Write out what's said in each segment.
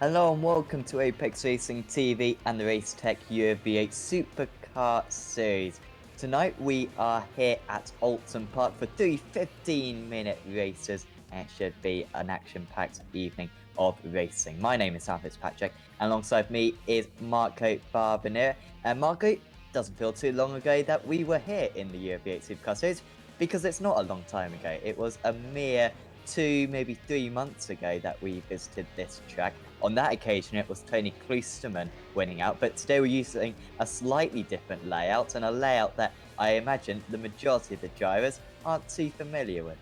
Hello and welcome to Apex Racing TV and the Racetech UV8 SuperCar series. Tonight we are here at Oulton Park for three 15-minute races, and it should be an action-packed evening of racing. My name is Sam Fitzpatrick, and alongside me is Marco Barbanera. And Marco, doesn't feel too long ago that we were here in the UV8 SuperCar series, because it's not a long time ago. It was a mere 2, maybe 3 months ago that we visited this track. On that occasion, it was Tony Kloosterman winning out, but today we're using a slightly different layout, and a layout that I imagine the majority of the drivers aren't too familiar with.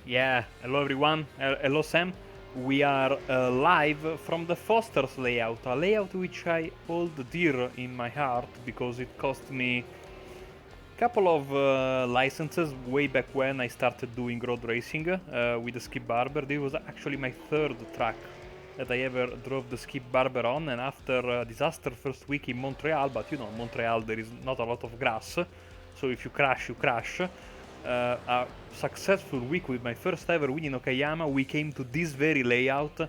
Yeah, hello everyone, hello Sam. We are live from the Foster's layout, a layout which I hold dear in my heart because it cost me a couple of licenses way back when I started doing road racing with the Skip Barber. This was actually my third track that I ever drove the Skip Barber on, and after a disaster first week in Montreal, but you know, Montreal there is not a lot of grass, so if you crash, you crash. A successful week with my first ever win in Okayama, we came to this very layout,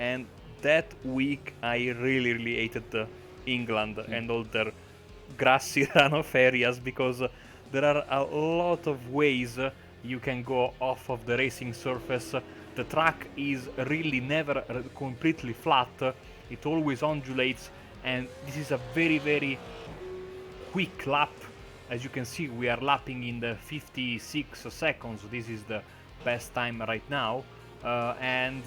and that week I really hated England and all their grassy runoff areas because there are a lot of ways you can go off of the racing surface. The track is really never completely flat, it always undulates, and this is a very quick lap. As you can see, we are lapping in the 56 seconds. This is the best time right now, and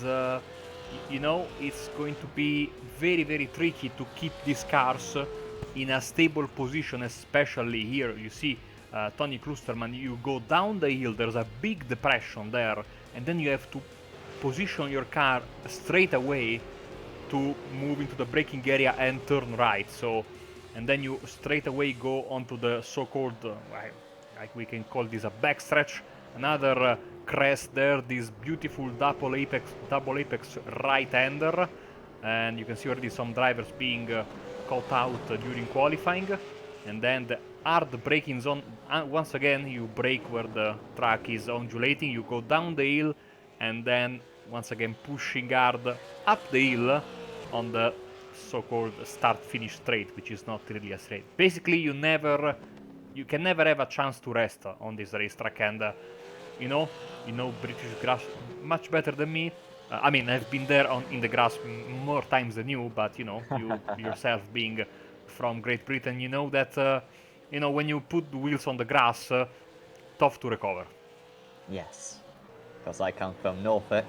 you know, it's going to be very tricky to keep these cars in a stable position, especially here. You see Tony Kloosterman, you go down the hill, there's a big depression there, and then you have to position your car straight away to move into the braking area and turn right. So, and then you straight away go onto the so-called, like we can call this a backstretch, another crest there, this beautiful double apex right-hander, and you can see already some drivers being caught out during qualifying. And then the hard braking zone, once again you brake where the track is undulating, you go down the hill, and then once again pushing hard up the hill on the so-called start-finish straight, which is not really a straight. Basically, you can never have a chance to rest on this racetrack, and you know British grass much better than me. I mean, I've been there in the grass more times than you, but you know, you yourself being from Great Britain, you know that you know, when you put the wheels on the grass, tough to recover. Yes, because I come from Norfolk,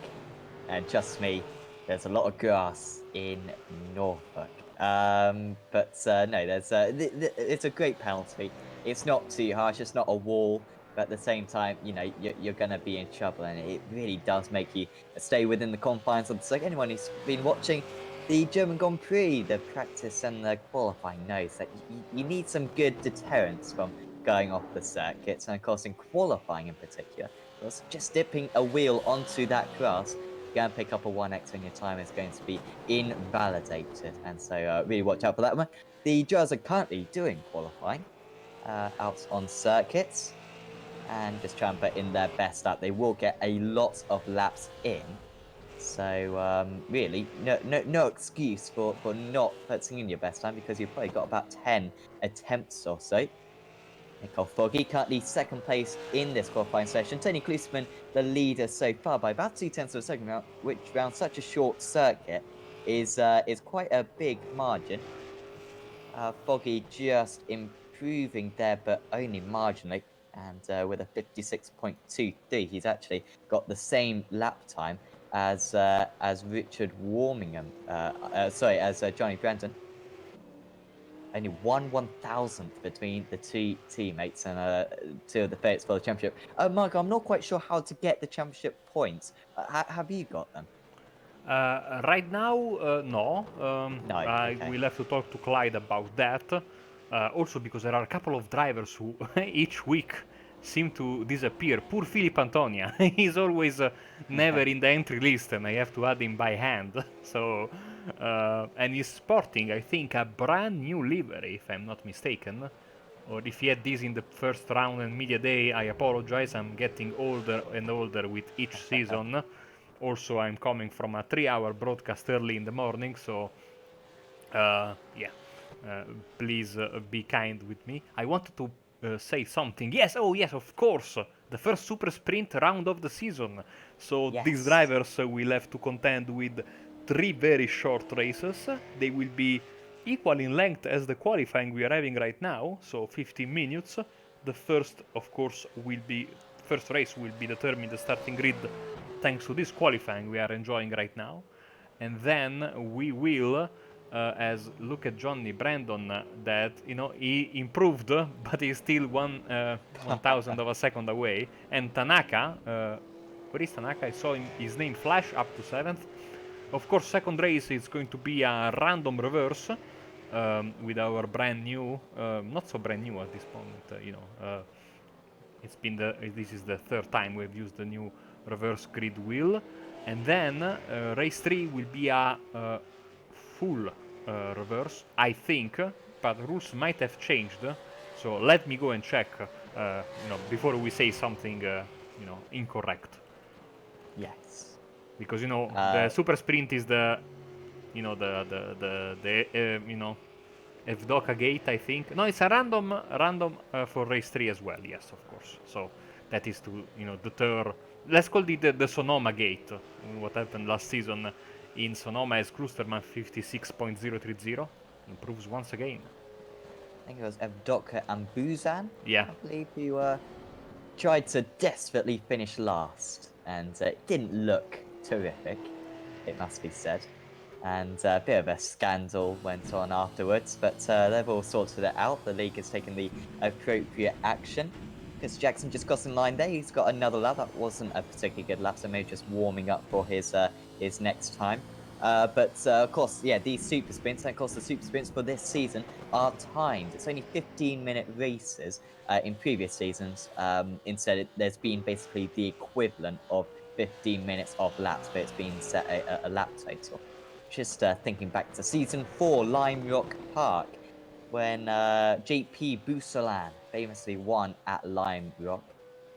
and trust me, there's a lot of grass in Norfolk. No, it's a great penalty. It's not too harsh. It's not a wall, but at the same time, you know, you're gonna be in trouble, and it really does make you stay within the confines of the circuit. Anyone who's been watching the German Grand Prix, the practice and the qualifying, knows that you need some good deterrence from going off the circuits, and of course in qualifying in particular, because just dipping a wheel onto that grass, you're going to pick up a 1x and your time is going to be invalidated. And so really watch out for that one. The drivers are currently doing qualifying out on circuits and just try and put in their best lap. They will get a lot of laps in. So really, no excuse for not putting in your best time, because you've probably got about 10 attempts or so. Nicole Foggy currently second place in this qualifying session. Tony Kloosterman, the leader so far by about 0.2 of a second round, which around such a short circuit is quite a big margin. Foggy just improving there, but only marginally. And with a 56.23, he's actually got the same lap time as Richard Warmingham. As Johnny Brenton. Only 1/1000th between the two teammates and two of the favorites for the championship. Marco, I'm not quite sure how to get the championship points. Have you got them? Right now, no. No. I Okay. will have to talk to Clyde about that. Also, because there are a couple of drivers who each week seem to disappear. Poor Philip Antonia. He's always never in the entry list, and I have to add him by hand. So, and he's sporting, I think, a brand new livery, if I'm not mistaken. Or if he had this in the first round and media day, I apologize. I'm getting older and older with each season. Also, I'm coming from a 3-hour broadcast early in the morning, so yeah, please be kind with me. I wanted to say something. Yes, oh yes, of course. The first super sprint round of the season. So these Yes. drivers will have to contend with 3 very short races. They will be equal in length as the qualifying we are having right now, so 15 minutes. The first, of course, first race will be determined the starting grid thanks to this qualifying we are enjoying right now. And then we will, as look at Johnny Brandon, that he improved, but he's still 1,000 of a second away. And Tanaka, where is Tanaka? I saw his name flash up to 7th. Of course, second race is going to be a random reverse with our brand new, not so brand new at this point, this is the third time we've used the new reverse grid wheel, and then race 3 will be a full reverse, I think, but the rules might have changed. So let me go and check, before we say something, incorrect. Yes. Because the super sprint is the, Evdoka gate, I think. No, it's a random for race 3 as well. Yes, of course. So that is to deter. Let's call it the Sonoma gate. What happened last season in Sonoma as Klusterman 56.030 improves once again. I think it was Evdoka and Buzan, Yeah. I believe, who tried to desperately finish last, and it didn't look terrific, it must be said. And a bit of a scandal went on afterwards, but they've all sorted it out. The league has taken the appropriate action. Because Jackson just got in line there. He's got another lap. That wasn't a particularly good lap, so maybe just warming up for his next time. But of course, yeah, these super sprints, and of course the super sprints for this season are timed. It's only 15-minute races in previous seasons. Instead, there's been basically the equivalent of 15 minutes of laps, but it's been set a lap total. Just thinking back to season 4, Lime Rock Park, when JP Boussalan famously won at Lime Rock,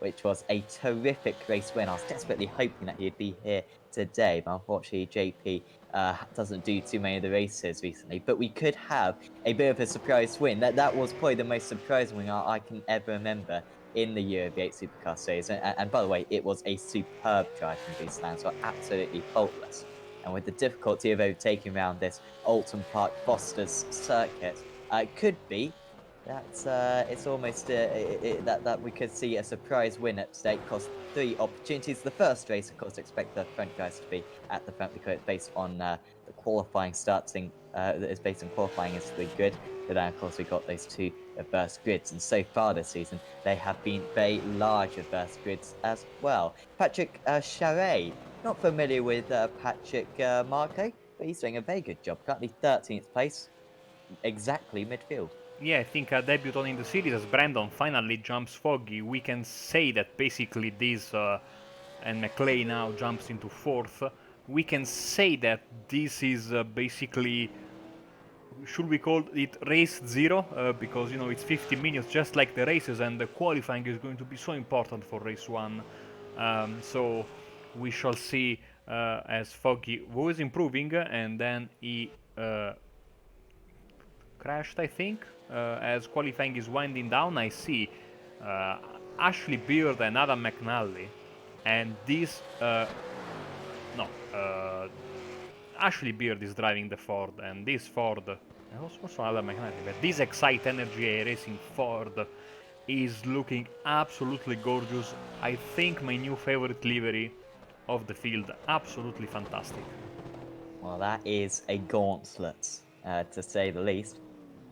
which was a terrific race win. I was desperately hoping that he'd be here today, but unfortunately JP doesn't do too many of the races recently. But we could have a bit of a surprise win. That was probably the most surprising win I can ever remember in the Year of the 8 Supercar Series. And by the way, it was a superb drive from Boussalan, so absolutely faultless. And with the difficulty of overtaking around this Oulton Park Foster's circuit, it could be that it's almost that we could see a surprise win at stake. Cost 3 opportunities. The first race, of course, expect the front guys to be at the front because it's based on the qualifying starting. It's based on qualifying is the grid. But then, of course, we got those 2 reverse grids, and so far this season they have been very large reverse grids as well. Patrick Charret. Not familiar with Patrick Marco, but he's doing a very good job. Currently 13th place, exactly midfield. Yeah, I think a debut on in the series as Brandon finally jumps Foggy. We can say that basically this, and McLean now jumps into 4th. We can say that this is basically, should we call it race 0? Because it's 50 minutes just like the races, and the qualifying is going to be so important for race 1. So we shall see as Foggy was improving, and then he crashed, I think. As qualifying is winding down, I see Ashley Beard and Adam McNally, and this no, Ashley Beard is driving the Ford, and this Ford, also Adam McNally, but this Excite Energy Racing Ford is looking absolutely gorgeous. I think my new favorite livery of the field, absolutely fantastic. Well, that is a gauntlet, to say the least.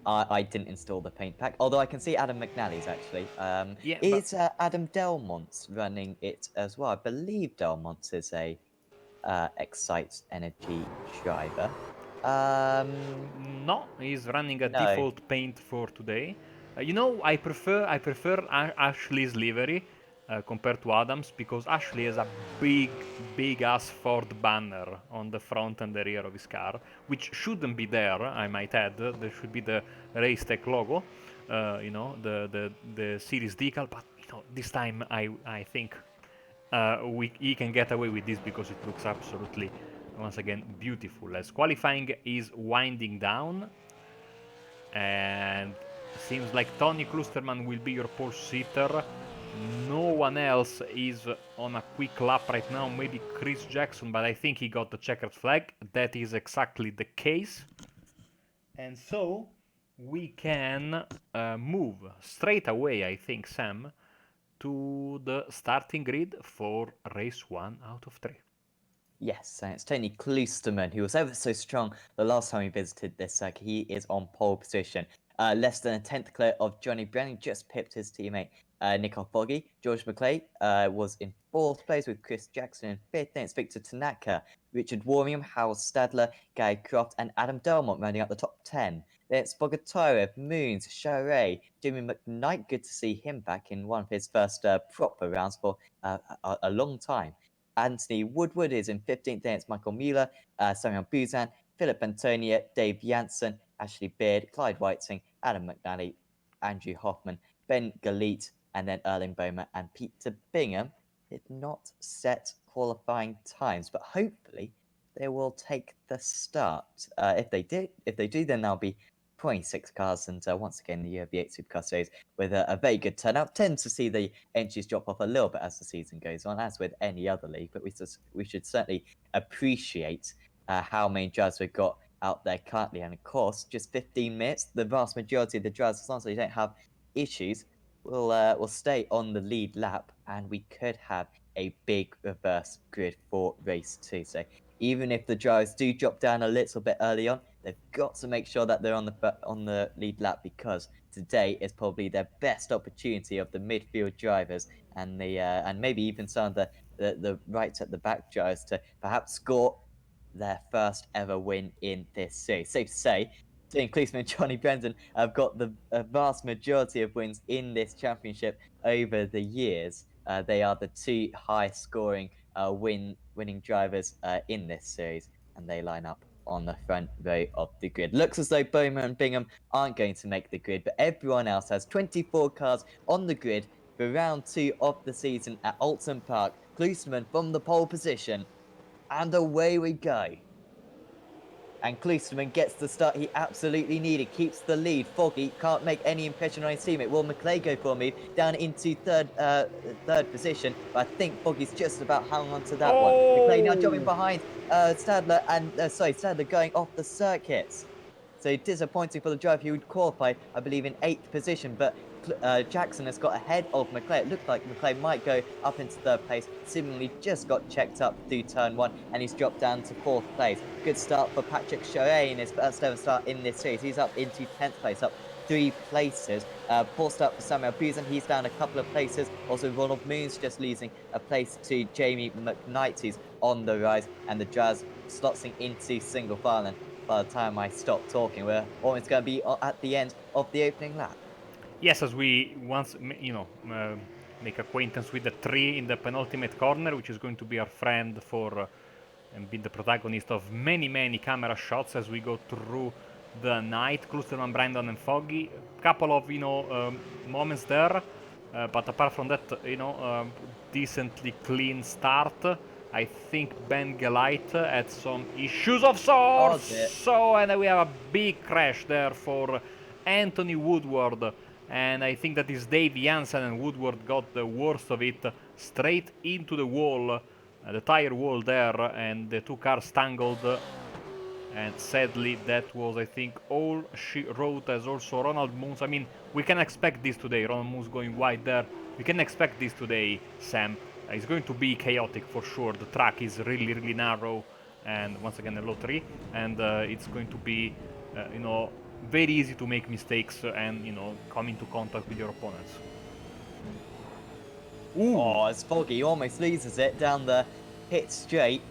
I didn't install the paint pack, although I can see Adam McNally's actually. Yeah, is Adam Delmont running it as well? I believe Delmont is a Excite Energy driver. No, he's running a No. default paint for today. I prefer Ashley's livery compared to Adam's, because Ashley has a big ass Ford banner on the front and the rear of his car, which shouldn't be there. I might add, there should be the Racetech logo, the series decal. But this time I think he can get away with this because it looks absolutely, once again, beautiful. As qualifying is winding down, and seems like Tony Klusterman will be your pole sitter. No one else is on a quick lap right now, maybe Chris Jackson, but I think he got the checkered flag. That is exactly the case. And so we can move straight away, I think, Sam, to the starting grid for race 1 out of 3. Yes, and it's Tony Kloosterman, who was ever so strong the last time he visited this circuit. He is on pole position. Less than a tenth clear of Johnny Brennan, just pipped his teammate Nico Foggy. George McClay was in 4th place with Chris Jackson in 5th. Then it's Victor Tanaka, Richard Warmium, Howell Stadler, Gary Croft, and Adam Delmont rounding out the top 10. Then it's Bogatyrev, Moons, Charest, Jimmy McKnight. Good to see him back in one of his first proper rounds for a long time. Anthony Woodward is in 15th. Then it's Michael Mueller, Samuel Buzan, Philip Antonia, Dave Janssen, Ashley Beard, Clyde Whiting, Adam McNally, Andrew Hoffman, Ben Galit, and then Erling Boehmer and Peter Bingham did not set qualifying times, but hopefully they will take the start. If they do, then there'll be 26 cars, and once again the V8 Supercar Series with a very good turnout. Tend to see the entries drop off a little bit as the season goes on, as with any other league, but we should certainly appreciate how many drivers we've got out there currently. And of course, just 15 minutes, the vast majority of the drivers, as long as they don't have issues, will stay on the lead lap, and we could have a big reverse grid for race 2. So even if the drivers do drop down a little bit early on, they've got to make sure that they're on the lead lap, because today is probably their best opportunity of the midfield drivers and the and maybe even some of the right at the back drivers to perhaps score their first ever win in this series. Safe to say, Dean Kliesman and Johnny Brendan have got the vast majority of wins in this championship over the years. They are the 2 highest scoring winning drivers in this series, and they line up on the front row of the grid. Looks as though Boehmer and Bingham aren't going to make the grid, but everyone else has 24 cars on the grid for round 2 of the season at Oulton Park. Kliesman from the pole position, and away we go. And Kloosterman gets the start he absolutely needed, keeps the lead. Foggy can't make any impression on his teammate. Will McClay go for a move down into third position? But I think Foggy's just about hung on to that one. McClay now jumping behind Stadler, and Stadler going off the circuits. So disappointing for the driver who would qualify, I believe, in 8th position. But Jackson has got ahead of McClay. It looked like McClay might go up into 3rd place. Seemingly just got checked up through turn 1, and he's dropped down to 4th place. Good start for Patrick Charest in his first ever start in this series. He's up into 10th place, up 3 places. Poor start for Samuel Buzan. He's down a couple of places. Also, Ronald Moon's just losing a place to Jamie McKnight, who's on the rise, and the Jazz slotsing into single file. And by the time I stop talking, we're almost going to be at the end of the opening lap. Yes, as we once, make acquaintance with the 3 in the penultimate corner, which is going to be our friend for and be the protagonist of many, many camera shots as we go through the night. Klusterman, Brandon, and Foggy. Couple of moments there, but apart from that, decently clean start. I think Ben Gelite had some issues of sorts. And we have a big crash there for Anthony Woodward. And I think that is Dave Janssen, and Woodward got the worst of it, straight into the wall, the tire wall there, and the 2 cars tangled. And sadly, that was, I think, all she wrote, as also Ronald Moons. I mean, we can expect this today. Ronald Moons going wide there. We can expect this today, Sam. It's going to be chaotic for sure. The track is really, really narrow, and once again, a low 3. And it's going to be, very easy to make mistakes and, come into contact with your opponents. Ooh. Oh, it's Foggy. He almost loses it down the pit straight.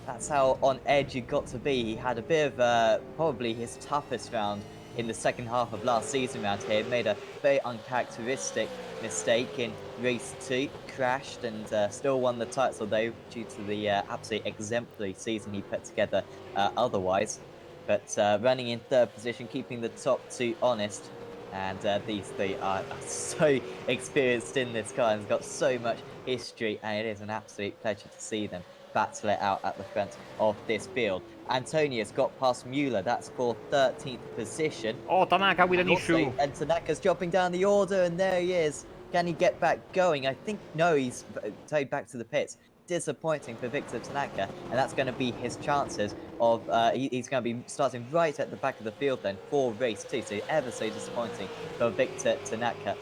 That's how on edge he got to be. He had a bit of probably his toughest round in the second half of last season around here. Made a very uncharacteristic mistake in race 2. Crashed and still won the title, though, due to the absolutely exemplary season he put together otherwise. But running in 3rd position, keeping the top 2 honest. And these three are so experienced in this car and has got so much history, and it is an absolute pleasure to see them battle it out at the front of this field. Antonia's got past Mueller, that's for 13th position. Oh, Tanaka with an issue. And Tanaka's dropping down the order, and there he is. Can he get back going? I think no, he's towed back to the pits. Disappointing for Victor Tanaka, and that's going to be his chances of he's going to be starting right at the back of the field then for race 2. So ever so disappointing for Victor Tanaka,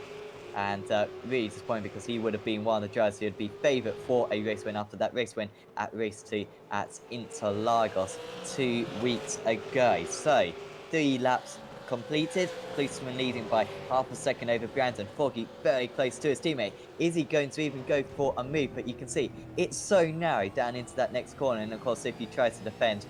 and really disappointing because he would have been one of the drivers who would be favourite for a race win after that race win at race 2 at Interlagos 2 weeks ago. So 3 laps completed. Policeman leading by half a second over Brandon. Foggy very close to his teammate. Is he going to even go for a move? But you can see it's so narrow down into that next corner. And of course, if you try to defend,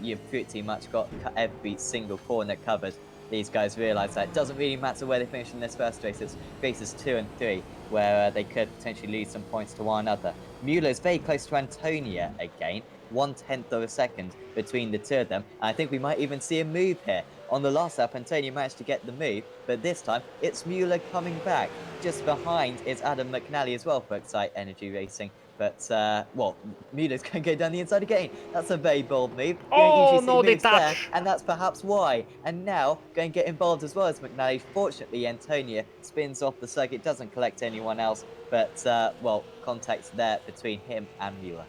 you've pretty much got every single corner covered. These guys realise that it doesn't really matter where they finish in this first race. It's races 2 and 3 where they could potentially lose some points to one another. Mueller's very close to Antonia again. 1/10 of a second between the two of them. And I think we might even see a move here. On the last lap, Antonio managed to get the move, but this time it's Mueller coming back. Just behind is Adam McNally as well for Excite Energy Racing. But, well, Mueller's going to go down the inside again. That's a very bold move. Oh, no, they touch. And that's perhaps why. And now, going to get involved as well as McNally. Fortunately, Antonia spins off the circuit, doesn't collect anyone else. But, well, contact's there between him and Mueller.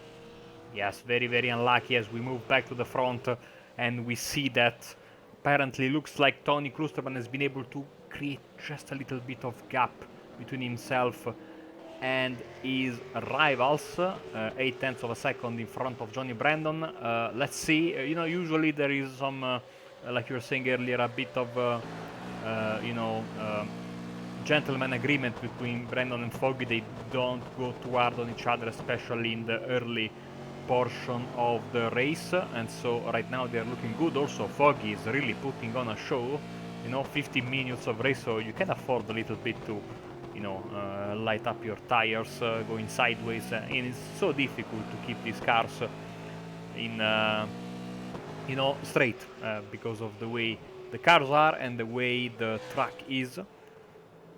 Yes, very, very unlucky as we move back to the front and we see that apparently looks like Tony Klusterman has been able to create just a little bit of gap between himself and his rivals, 8/10 of a second in front of Johnny Brandon. Let's see, usually there is some, like you were saying earlier, a bit of, gentleman agreement between Brandon and Foggy. They don't go too hard on each other, especially in the early portion of the race, and so right now they're looking good. Also, Foggy is really putting on a show, 15 minutes of race, so you can afford a little bit to light up your tires going sideways, and it's so difficult to keep these cars in straight because of the way the cars are and the way the track is.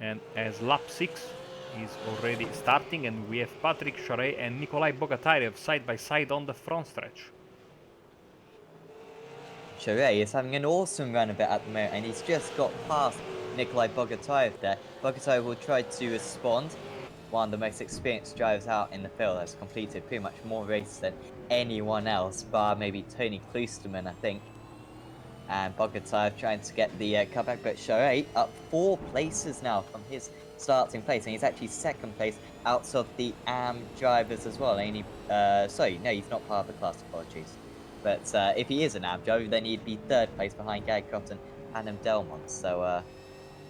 And as lap 6 is already starting, and we have Patrick Charest and Nikolai Bogatarev side by side on the front stretch. Charest is having an awesome run of it at the moment, and he's just got past Nikolai Bogatarev there. Bogatarev will try to respond. One of the most experienced drivers out in the field, has completed pretty much more races than anyone else, bar maybe Tony Klusterman, I think. And Bogatarev trying to get the comeback, but Charest up 4 places now from his starting place, and he's actually 2nd place out of the AM drivers as well. And sorry, no, he's not part of the class, apologies. But if he is an AM driver, then he'd be 3rd place behind Gary Croft and Adam Delmont, so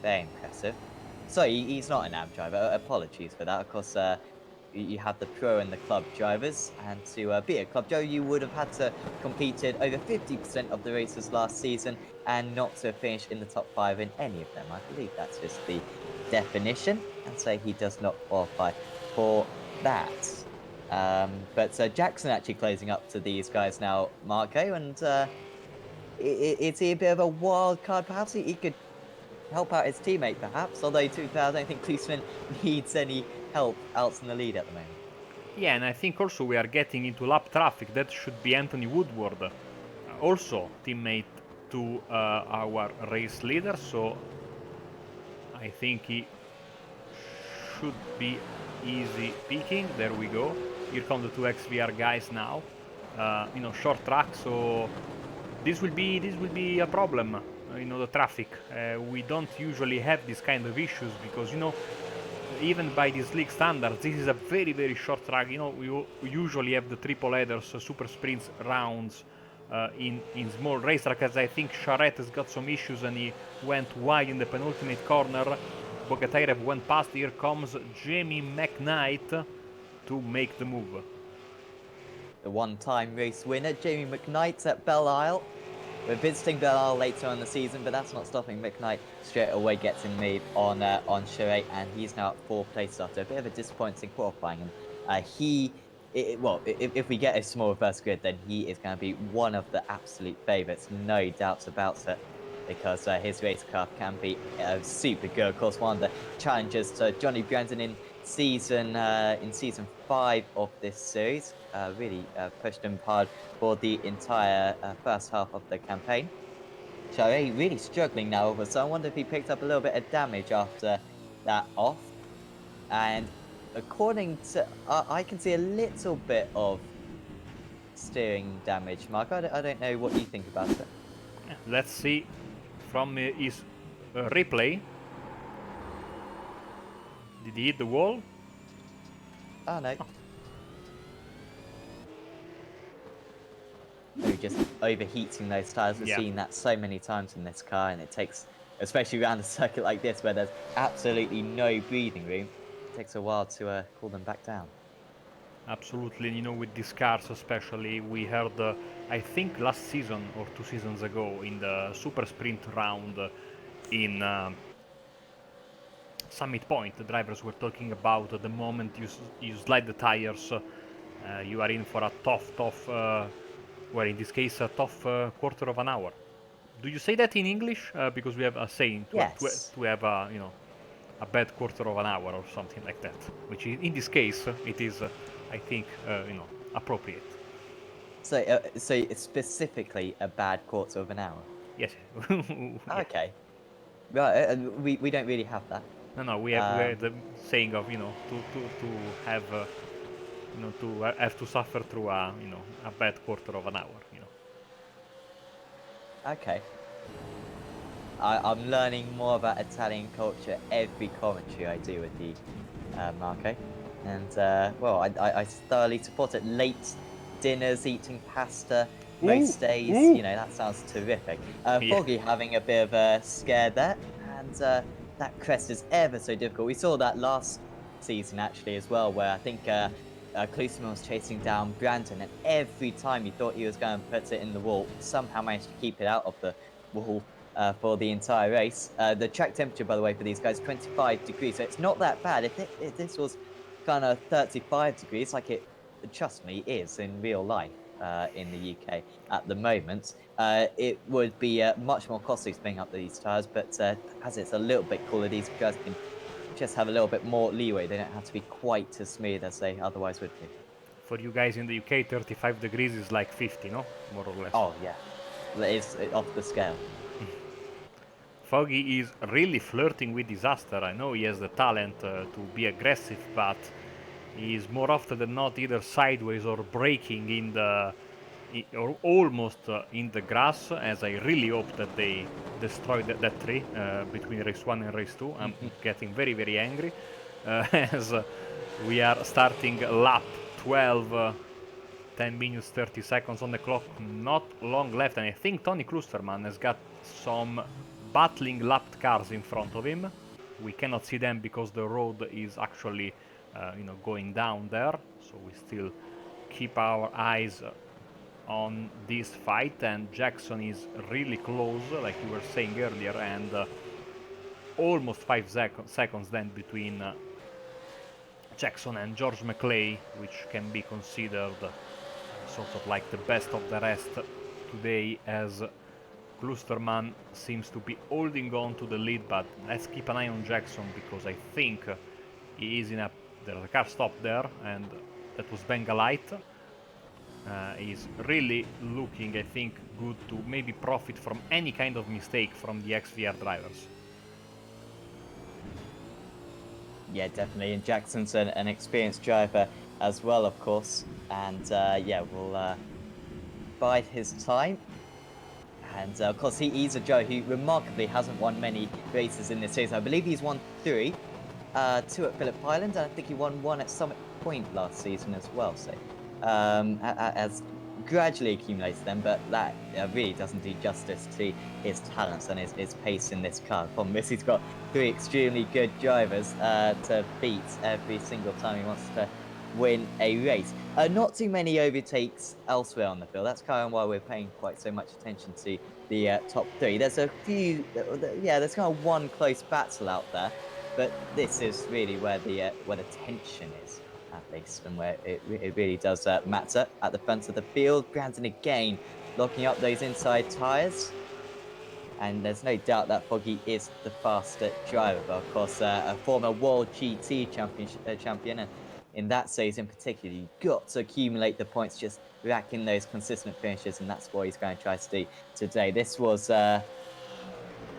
very impressive. Sorry, he's not an AM driver, apologies for that. Of course, you have the pro and the club drivers, and to be a club driver you would have had to competed over 50% of the races last season and not to finish in the top 5 in any of them. I believe that's just the definition, and so he does not qualify for that. But Jackson actually closing up to these guys now, Marco, and is he a bit of a wild card? Perhaps he could help out his teammate, perhaps, although to be fair, I don't think Klusterman needs any help out in the lead at the moment. Yeah, and I think also we are getting into lap traffic. That should be Anthony Woodward, also teammate to our race leader, so I think he should be easy picking. There we go. Here come the 2 XVR guys now. Short track, so this will be a problem. The traffic. We don't usually have this kind of issues because even by these league standards, this is a very, very short track. We usually have the triple headers, super sprints rounds in small racetrack, as I think Charest has got some issues and he went wide in the penultimate corner. Bogatarev went past. Here comes Jamie McKnight to make the move. The one-time race winner, Jamie McKnight at Belle Isle. We're visiting Belle Isle later on in the season, but that's not stopping McKnight straight away gets in lead on Charest, and he's now at 4th place after a bit of a disappointing qualifying. And if we get a small reverse grid, then he is going to be one of the absolute favourites, no doubts about it. because his race car can be super good. Of course, one of the challenges to Johnny Brandon in season 5 of this series, really pushed him hard for the entire first half of the campaign. So really struggling now over. So I wonder if he picked up a little bit of damage after that off. And according to, I can see a little bit of steering damage, Mark. I don't know what you think about it. Let's see from his replay. Did he hit the wall? Oh no. Maybe just overheating those tires. We've seen that so many times in this car, and it takes, especially around a circuit like this where there's absolutely no breathing room, it takes a while to cool them back down. Absolutely, you know, with these cars especially, we heard, I think last season or 2 seasons ago in the Super Sprint round in Summit Point, the drivers were talking about the moment you slide the tires, you are in for a tough, well, in this case, a tough quarter of an hour. Do you say that in English? Because we have a saying Yes. to have a, you know, a bad quarter of an hour or something like that, which in this case it is, I think, you know, appropriate. So, so it's specifically a bad quarter of an hour. Yes. Yeah. Okay. Right. We don't really have that. No, we have the saying of, you know, to have, you know, to have to suffer through a, you know, a bad quarter of an hour, you know. Okay. I'm learning more about Italian culture every commentary I do with you, Marco. And, well, I thoroughly support it. Late dinners, eating pasta, most days, you know, that sounds terrific. Foggy having a bit of a scare there, and that crest is ever so difficult. We saw that last season, actually, as well, where I think Klosterman was chasing down Brandon, and every time he thought he was going to put it in the wall, somehow managed to keep it out of the wall for the entire race. The track temperature, by the way, for these guys, 25 degrees, so it's not that bad. If this was kind of 35 degrees, like it, trust me, is in real life in the UK at the moment, it would be much more costly spinning up these tyres, but as it's a little bit cooler, these guys can just have a little bit more leeway. They don't have to be quite as smooth as they otherwise would be. For you guys in the UK, 35 degrees is like 50, no? More or less. Oh, yeah. It's off the scale. Foggy is really flirting with disaster. I know he has the talent to be aggressive, but he is more often than not either sideways or braking in the, or almost in the grass, as I really hope that they destroy that tree between race 1 and race 2. I'm getting very, very angry as we are starting lap 12, 10 minutes 30 seconds on the clock, not long left, and I think Tony Klusterman has got some battling lapped cars in front of him. We cannot see them because the road is actually you know, going down there, so we still keep our eyes on this fight, and Jackson is really close, like you were saying earlier, and almost 5 seconds then between Jackson and George McClay, which can be considered sort of like the best of the rest today, as Klusterman seems to be holding on to the lead, but let's keep an eye on Jackson, because I think he is in a, there's a car stop there, and that was Bengalite. He's really looking, I think, good to maybe profit from any kind of mistake from the XVR drivers. Yeah, definitely. And Jackson's an experienced driver as well, of course. And yeah, we'll bide his time. And of course, he's a Joe who remarkably hasn't won many races in this series. I believe he's won 3, 2 at Phillip Island, and I think he won 1 at Summit Point last season as well. So has gradually accumulated them, but that really doesn't do justice to his talents and his pace in this car. The problem is he's got 3 extremely good drivers to beat every single time he wants to win a race. Not too many overtakes elsewhere on the field. That's kind of why we're paying quite so much attention to the top 3. There's a few, yeah, there's kind of one close battle out there, but this is really where the tension is, at least, and where it really does matter at the front of the field. Brandon again locking up those inside tyres. And there's no doubt that Foggy is the faster driver. But of course, a former World GT champion, and in that season in particular, you've got to accumulate the points, just racking those consistent finishes, and that's what he's going to try to do today. This was, so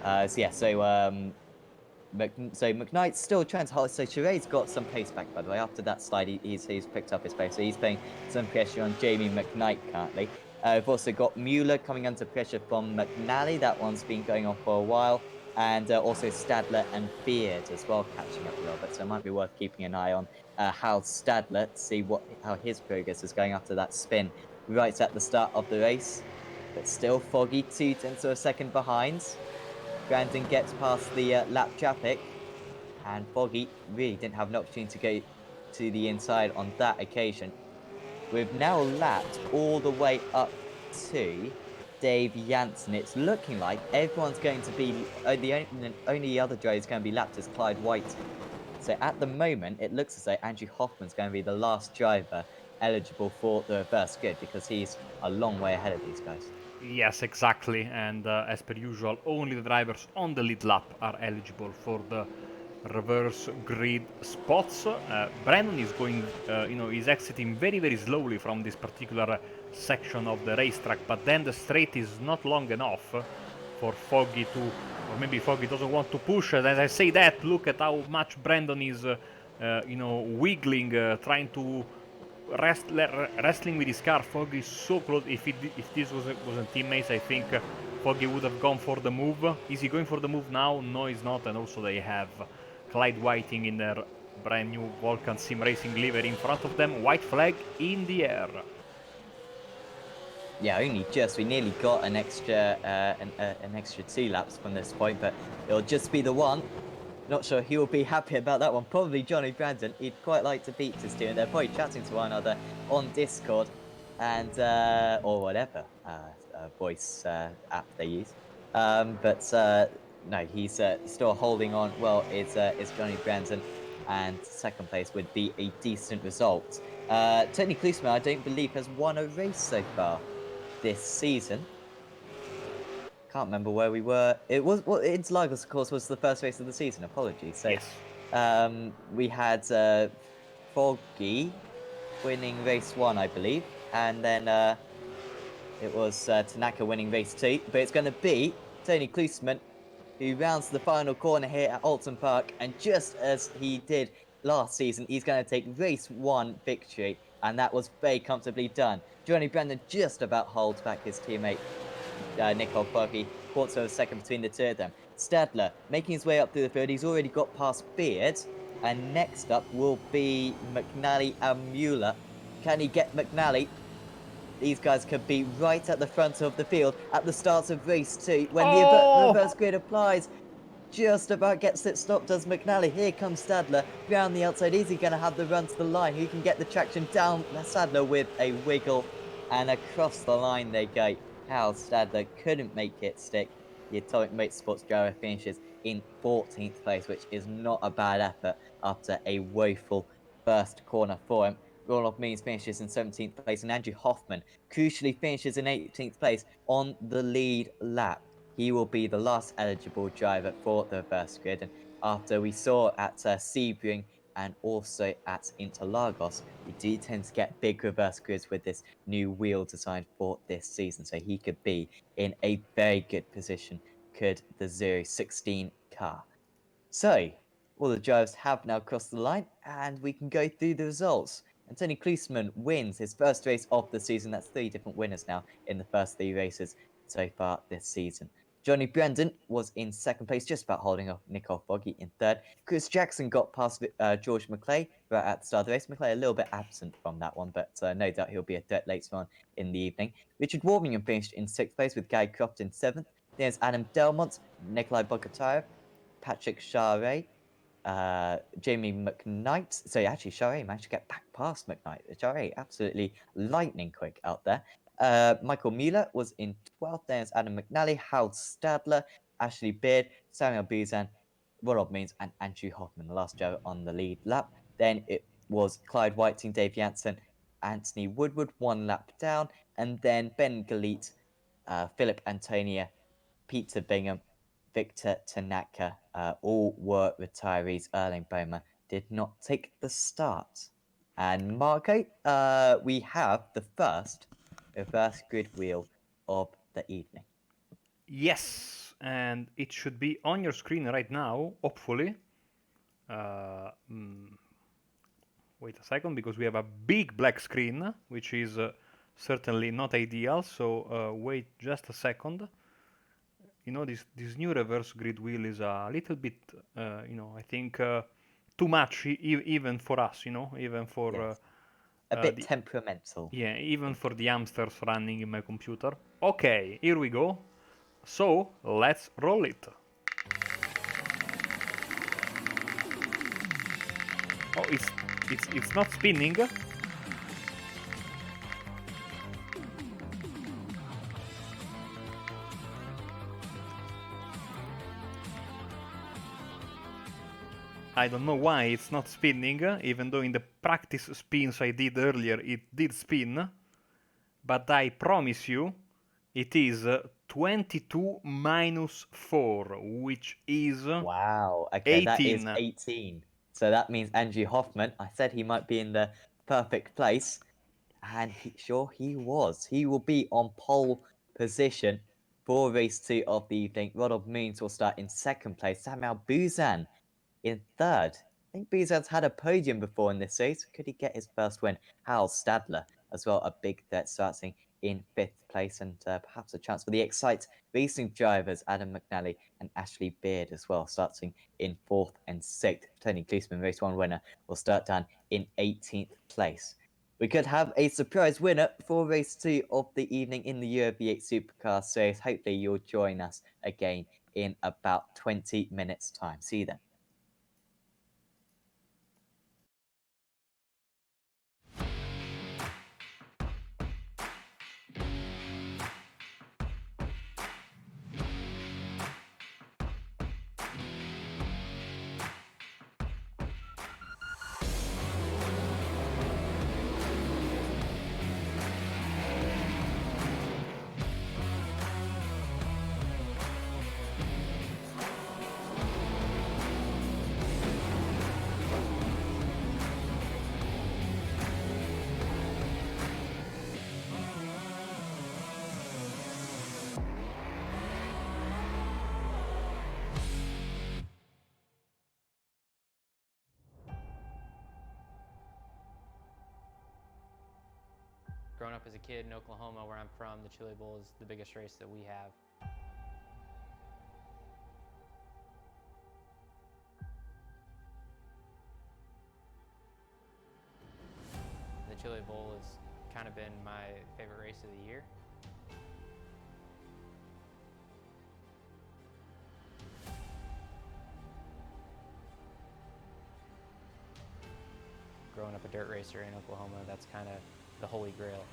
yeah, so McKnight's still trying to hold. So Chirade's got some pace back, by the way. After that slide, he's picked up his pace. So he's putting some pressure on Jamie McKnight currently. We've also got Mueller coming under pressure from McNally. That one's been going on for a while. And also Stadler and Beard as well catching up a little bit. So it might be worth keeping an eye on Hal Stadler to see how his progress is going after that spin right at the start of the race. But still Foggy 2/10 of a second behind. Brandon gets past the lap traffic, and Foggy really didn't have an opportunity to go to the inside on that occasion. We've now lapped all the way up to Dave Janssen. It's looking like everyone's going to be, the only other driver who's going to be lapped is Clyde Whiting. So at the moment, it looks as though Andrew Hoffman's going to be the last driver eligible for the reverse grid because he's a long way ahead of these guys. Yes, exactly. And as per usual, only the drivers on the lead lap are eligible for the reverse grid spots. Brandon is going, he's exiting very, very slowly from this particular section of the racetrack, but then the straight is not long enough for Foggy to, or maybe Foggy doesn't want to push. And as I say that, look at how much Brandon is, wiggling, trying to wrestling with his car. Foggy is so close. If this wasn't teammates, I think Foggy would have gone for the move. Is he going for the move now? No, he's not. And also they have Clyde Whiting in their brand new Vulcan Sim Racing livery in front of them. White flag in the air. Yeah, only just. We nearly got an extra, an extra 2 laps from this point, but it'll just be the one. Not sure he will be happy about that one. Probably Johnny Brandon. He'd quite like to beat his team. They're probably chatting to one another on Discord and or whatever voice app they use. No, he's still holding on. Well, it's Johnny Brandon, and second place would be a decent result. Tony Klusman, I don't believe, has won a race so far this season. Can't remember where we were. It was, well, Interlagos, of course, was the first race of the season. Apologies. So, yes. we had Foggy winning race 1, I believe, and then it was Tanaka winning race 2. But it's going to be Tony Klusman who rounds the final corner here at Oulton Park, and just as he did last season, he's going to take race 1 victory, and that was very comfortably done. Johnny Brandon just about holds back his teammate Nicole Foggy, quarter of a second between the two of them. Stadler making his way up through the field. He's already got past Beard. And next up will be McNally and Mueller. Can he get McNally? These guys could be right at the front of the field at the start of race 2 when the reverse grid applies. Just about gets it stopped does McNally. Here comes Stadler round the outside. Is he going to have the run to the line? Who can get the traction down? Stadler with a wiggle, and across the line they go. Hal Stadler couldn't make it stick. The Atomic Motorsports driver finishes in 14th place, which is not a bad effort after a woeful first corner for him. Roloff Means finishes in 17th place, and Andrew Hoffman crucially finishes in 18th place on the lead lap. He will be the last eligible driver for the reverse grid. And after we saw at Sebring and also at Interlagos, we do tend to get big reverse grids with this new wheel design for this season. So he could be in a very good position, could the 016 car. So, all the drivers have now crossed the line, and we can go through the results. And Tony Klusman wins his first race of the season. That's 3 different winners now in the first 3 races so far this season. Johnny Brandon was in second place, just about holding off Nicole Foggy in third. Chris Jackson got past George McClay right at the start of the race. McClay a little bit absent from that one, but no doubt he'll be a threat later on in the evening. Richard Warmingham finished in sixth place with Gary Croft in seventh. There's Adam Delmont, Nikolai Bogatire, Patrick Charret, Jamie McKnight. So actually, Charret managed to get back past McKnight. Charret absolutely lightning quick out there. Michael Mueller was in 12th. There's Adam McNally, Hal Stadler, Ashley Beard, Samuel Buzan, Ronald Means, and Andrew Hoffman, the last driver on the lead lap. Then it was Clyde Whiting, Dave Janssen, Anthony Woodward, 1 lap down, and then Ben Galit, Philip Antonia, Peter Bingham, Victor Tanaka, all were retirees. Erling Boehmer did not take the start. And Marco, we have the first reverse grid wheel of the evening. Yes, and it should be on your screen right now, hopefully. Wait a second, because we have a big black screen, which is certainly not ideal. So wait just a second. You know, this new reverse grid wheel is a little bit, I think too much, even for us. Even for Yes. A bit the temperamental. yeah, even for the hamsters running in my computer. Okay, here we go. So let's roll it. Oh, it's not spinning. I don't know why it's not spinning, even though in the practice spins I did earlier it did spin. But I promise you, it is 22 minus 4, which is Wow. Okay, that is 18. 18. So that means Andrew Hoffman, I said he might be in the perfect place. And he was. He will be on pole position for race 2 of the evening. Ronald Moons will start in second place. Samuel Buzan in third. I think Buzan's had a podium before in this race. Could he get his first win? Hal Stadler as well, a big threat, starting in fifth place, and perhaps a chance for the Excite racing drivers Adam McNally and Ashley Beard as well, starting in fourth and sixth. Tony Gleesman, race 1 winner, will start down in 18th place. We could have a surprise winner for race 2 of the evening in the Euro V8 Supercar Series. Hopefully you'll join us again in about 20 minutes time. See you then. Growing up as a kid in Oklahoma, where I'm from, the Chili Bowl is the biggest race that we have. The Chili Bowl has kind of been my favorite race of the year. Growing up a dirt racer in Oklahoma, that's kind of the holy grail.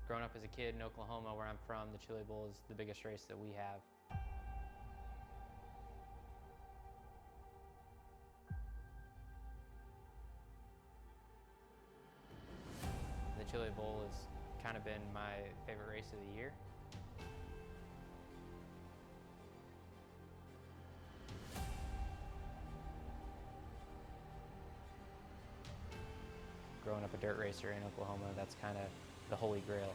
Growing up as a kid in Oklahoma, where I'm from, the Chili Bowl is the biggest race that we have. The Chili Bowl has kind of been my favorite race of the year. Growing up a dirt racer in Oklahoma, that's kind of the holy grail.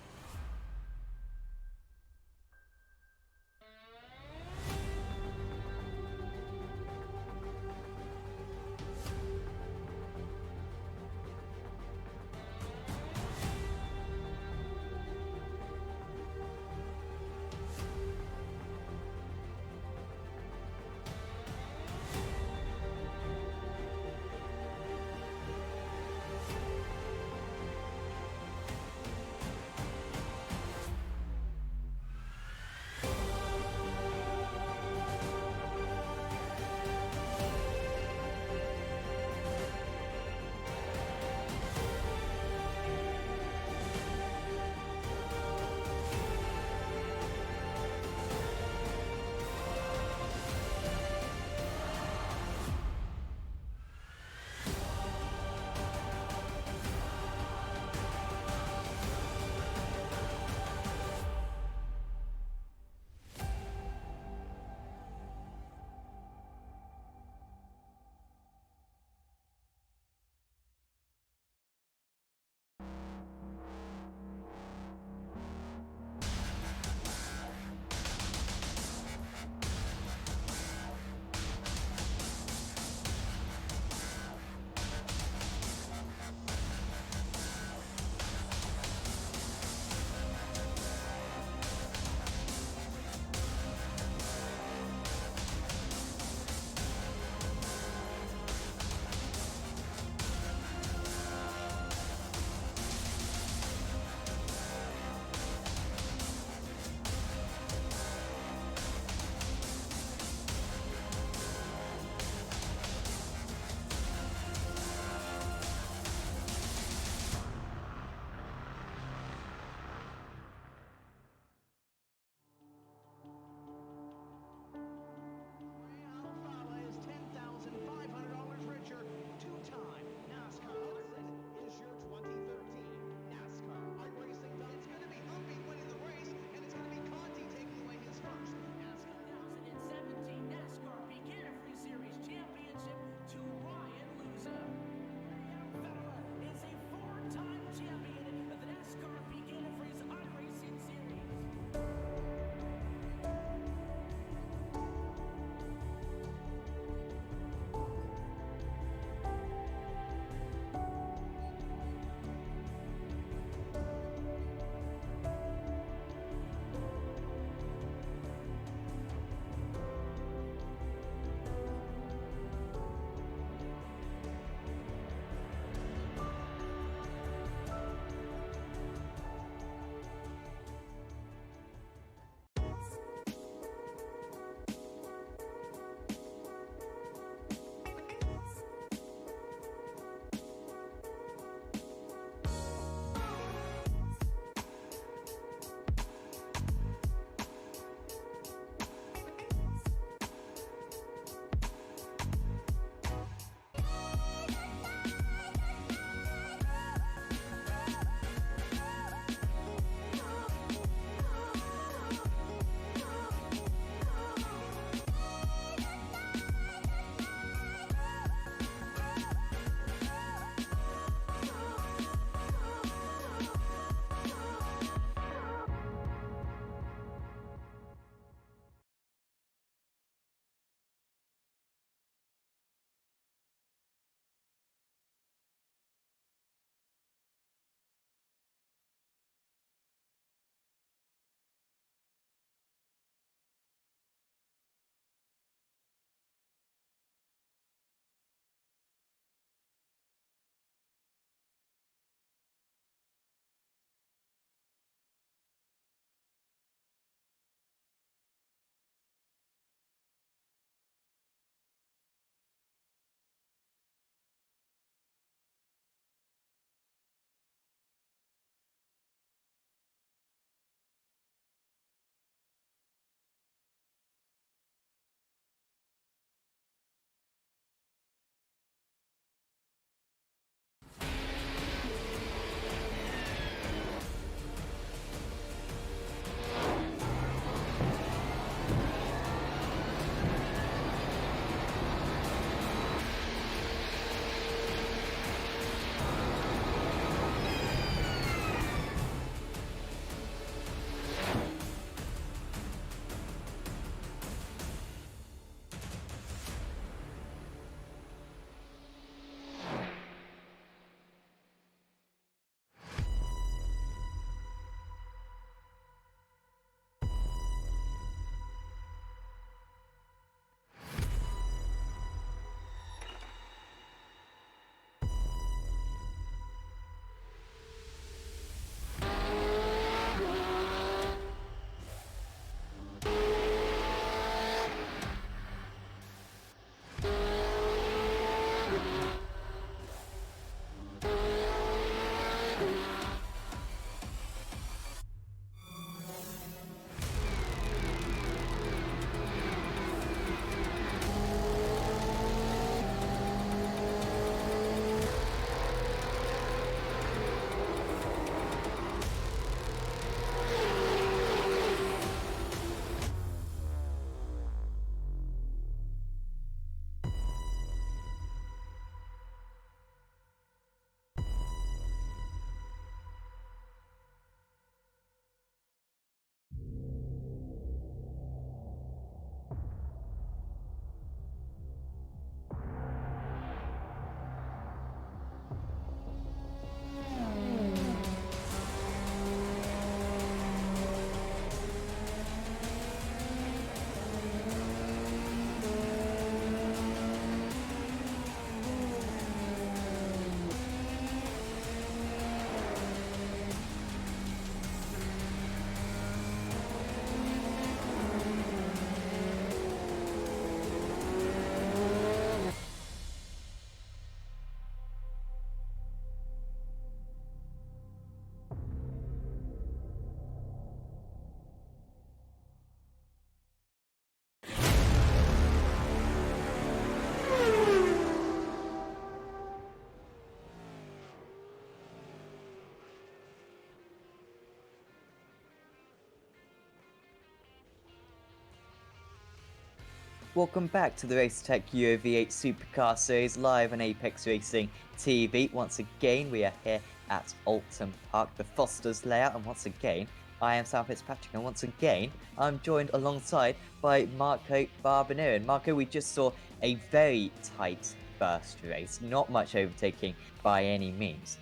Welcome back to the Racetech Euro V8 Supercar Series live on Apex Racing TV. Once again, we are here at Oulton Park, the Foster's layout, and once again, I am Sam Fitzpatrick, and once again, I'm joined alongside by Marco Barbonero. And Marco, we just saw a very tight first race, not much overtaking by any means.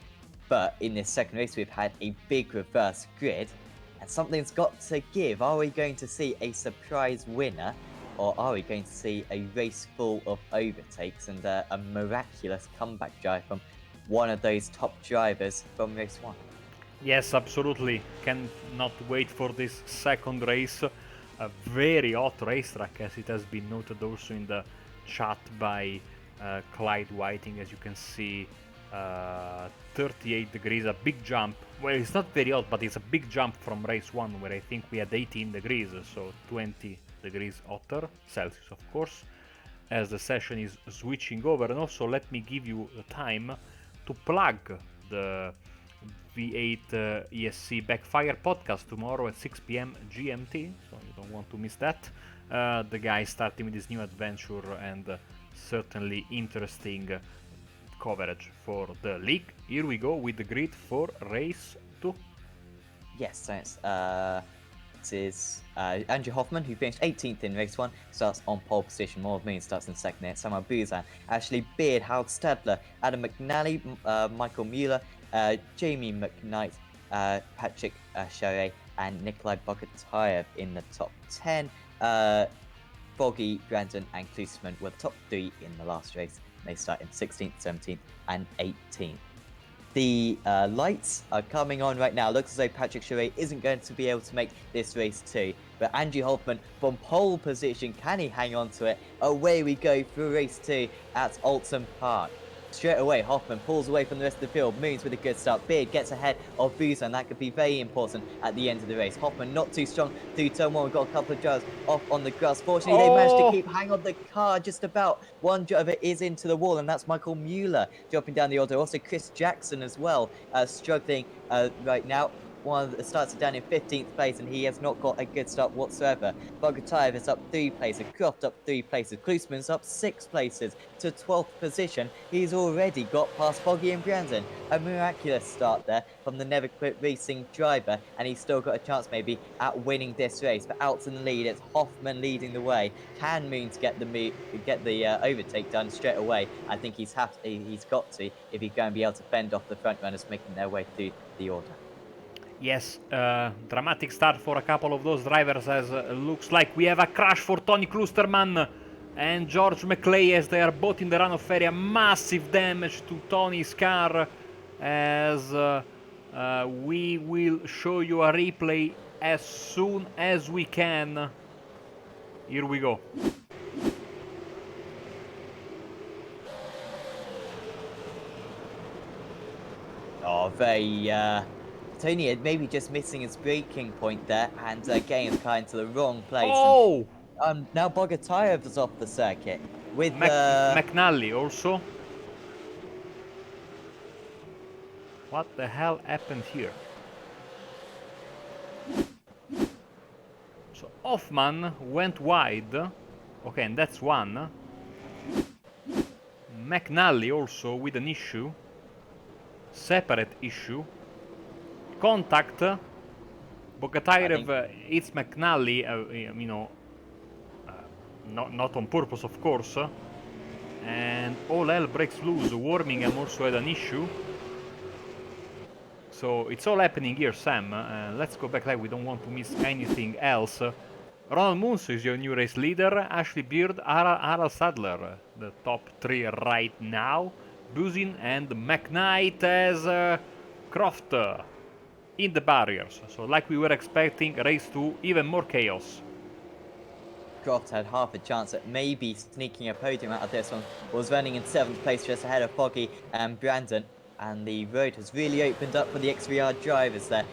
But in this second race, we've had a big reverse grid, and something's got to give. Are we going to see a surprise winner? Or are we going to see a race full of overtakes and a miraculous comeback drive from one of those top drivers from race 1? Yes, absolutely. Cannot wait for this second race. A very hot racetrack, as it has been noted also in the chat by Clyde Whiting. As you can see, 38 degrees, a big jump. Well, it's not very hot, but it's a big jump from race 1, where I think we had 18 degrees, so 20 degrees hotter, Celsius of course, as the session is switching over. And also let me give you the time to plug the V8 ESC Backfire podcast tomorrow at 6 p.m. GMT, so you don't want to miss that. The guy starting with his new adventure and certainly interesting coverage for the league. Here we go with the grid for race 2. Yes, so it is Andrew Hoffman, who finished 18th in race 1, starts on pole position. More of Moon starts in second here. Samuel Buzan, Ashley Beard, Howard Stadler, Adam McNally, Michael Mueller, Jamie McKnight, Patrick Charret, and Nikolai Bogotayev in the top 10. Foggy, Brandon, and Klusman were the top 3 in the last race. They start in 16th, 17th, and 18th. The lights are coming on right now. Looks as though Patrick Charret isn't going to be able to make this race too. But Andrew Hoffman from pole position, can he hang on to it? Away we go through race 2 at Oulton Park. Straight away, Hoffman pulls away from the rest of the field. Moons with a good start. Beard gets ahead of Busa, and that could be very important at the end of the race. Hoffman not too strong through turn 1. We've got a couple of drivers off on the grass. Fortunately, they managed to keep hang on the car just about. One driver is into the wall, and that's Michael Mueller dropping down the order. Also, Chris Jackson as well, struggling right now. One of the starts down in 15th place, and he has not got a good start whatsoever. Bogotayev is up 3 places, Croft up 3 places, Klusman's up 6 places to 12th position. He's already got past Foggy and Brandon. A miraculous start there from the Never Quit Racing driver, and he's still got a chance maybe at winning this race. But out in the lead, it's Hoffman leading the way. Can Moons get the overtake done straight away? I think he's got to if he's going to be able to fend off the front runners making their way through the order. Yes, dramatic start for a couple of those drivers, as looks like we have a crash for Tony Klusterman and George McClay, as they are both in the runoff area. Massive damage to Tony's car, as we will show you a replay as soon as we can. Here we go. Oh, very, Tony maybe just missing his braking point there and getting his car into the wrong place. Oh! And now Bogatayev's is off the circuit with McNally also. What the hell happened here? So Hoffman went wide. Okay, and that's one. McNally also with an issue. Separate issue. Contact. Bogatayev hits McNally, you know, not on purpose, of course. And all hell breaks loose. Warmingham also had an issue. So it's all happening here, Sam. Let's go back, like we don't want to miss anything else. Ronald Moons is your new race leader. Ashley Beard, Harald Sadler, the top three right now. Buzin and McKnight as Croft in the barriers. So like we were expecting, race 2, even more chaos. Croft had half a chance at maybe sneaking a podium out of this one. Was running in 7th place just ahead of Foggy and Brandon. And the road has really opened up for the XVR drivers there.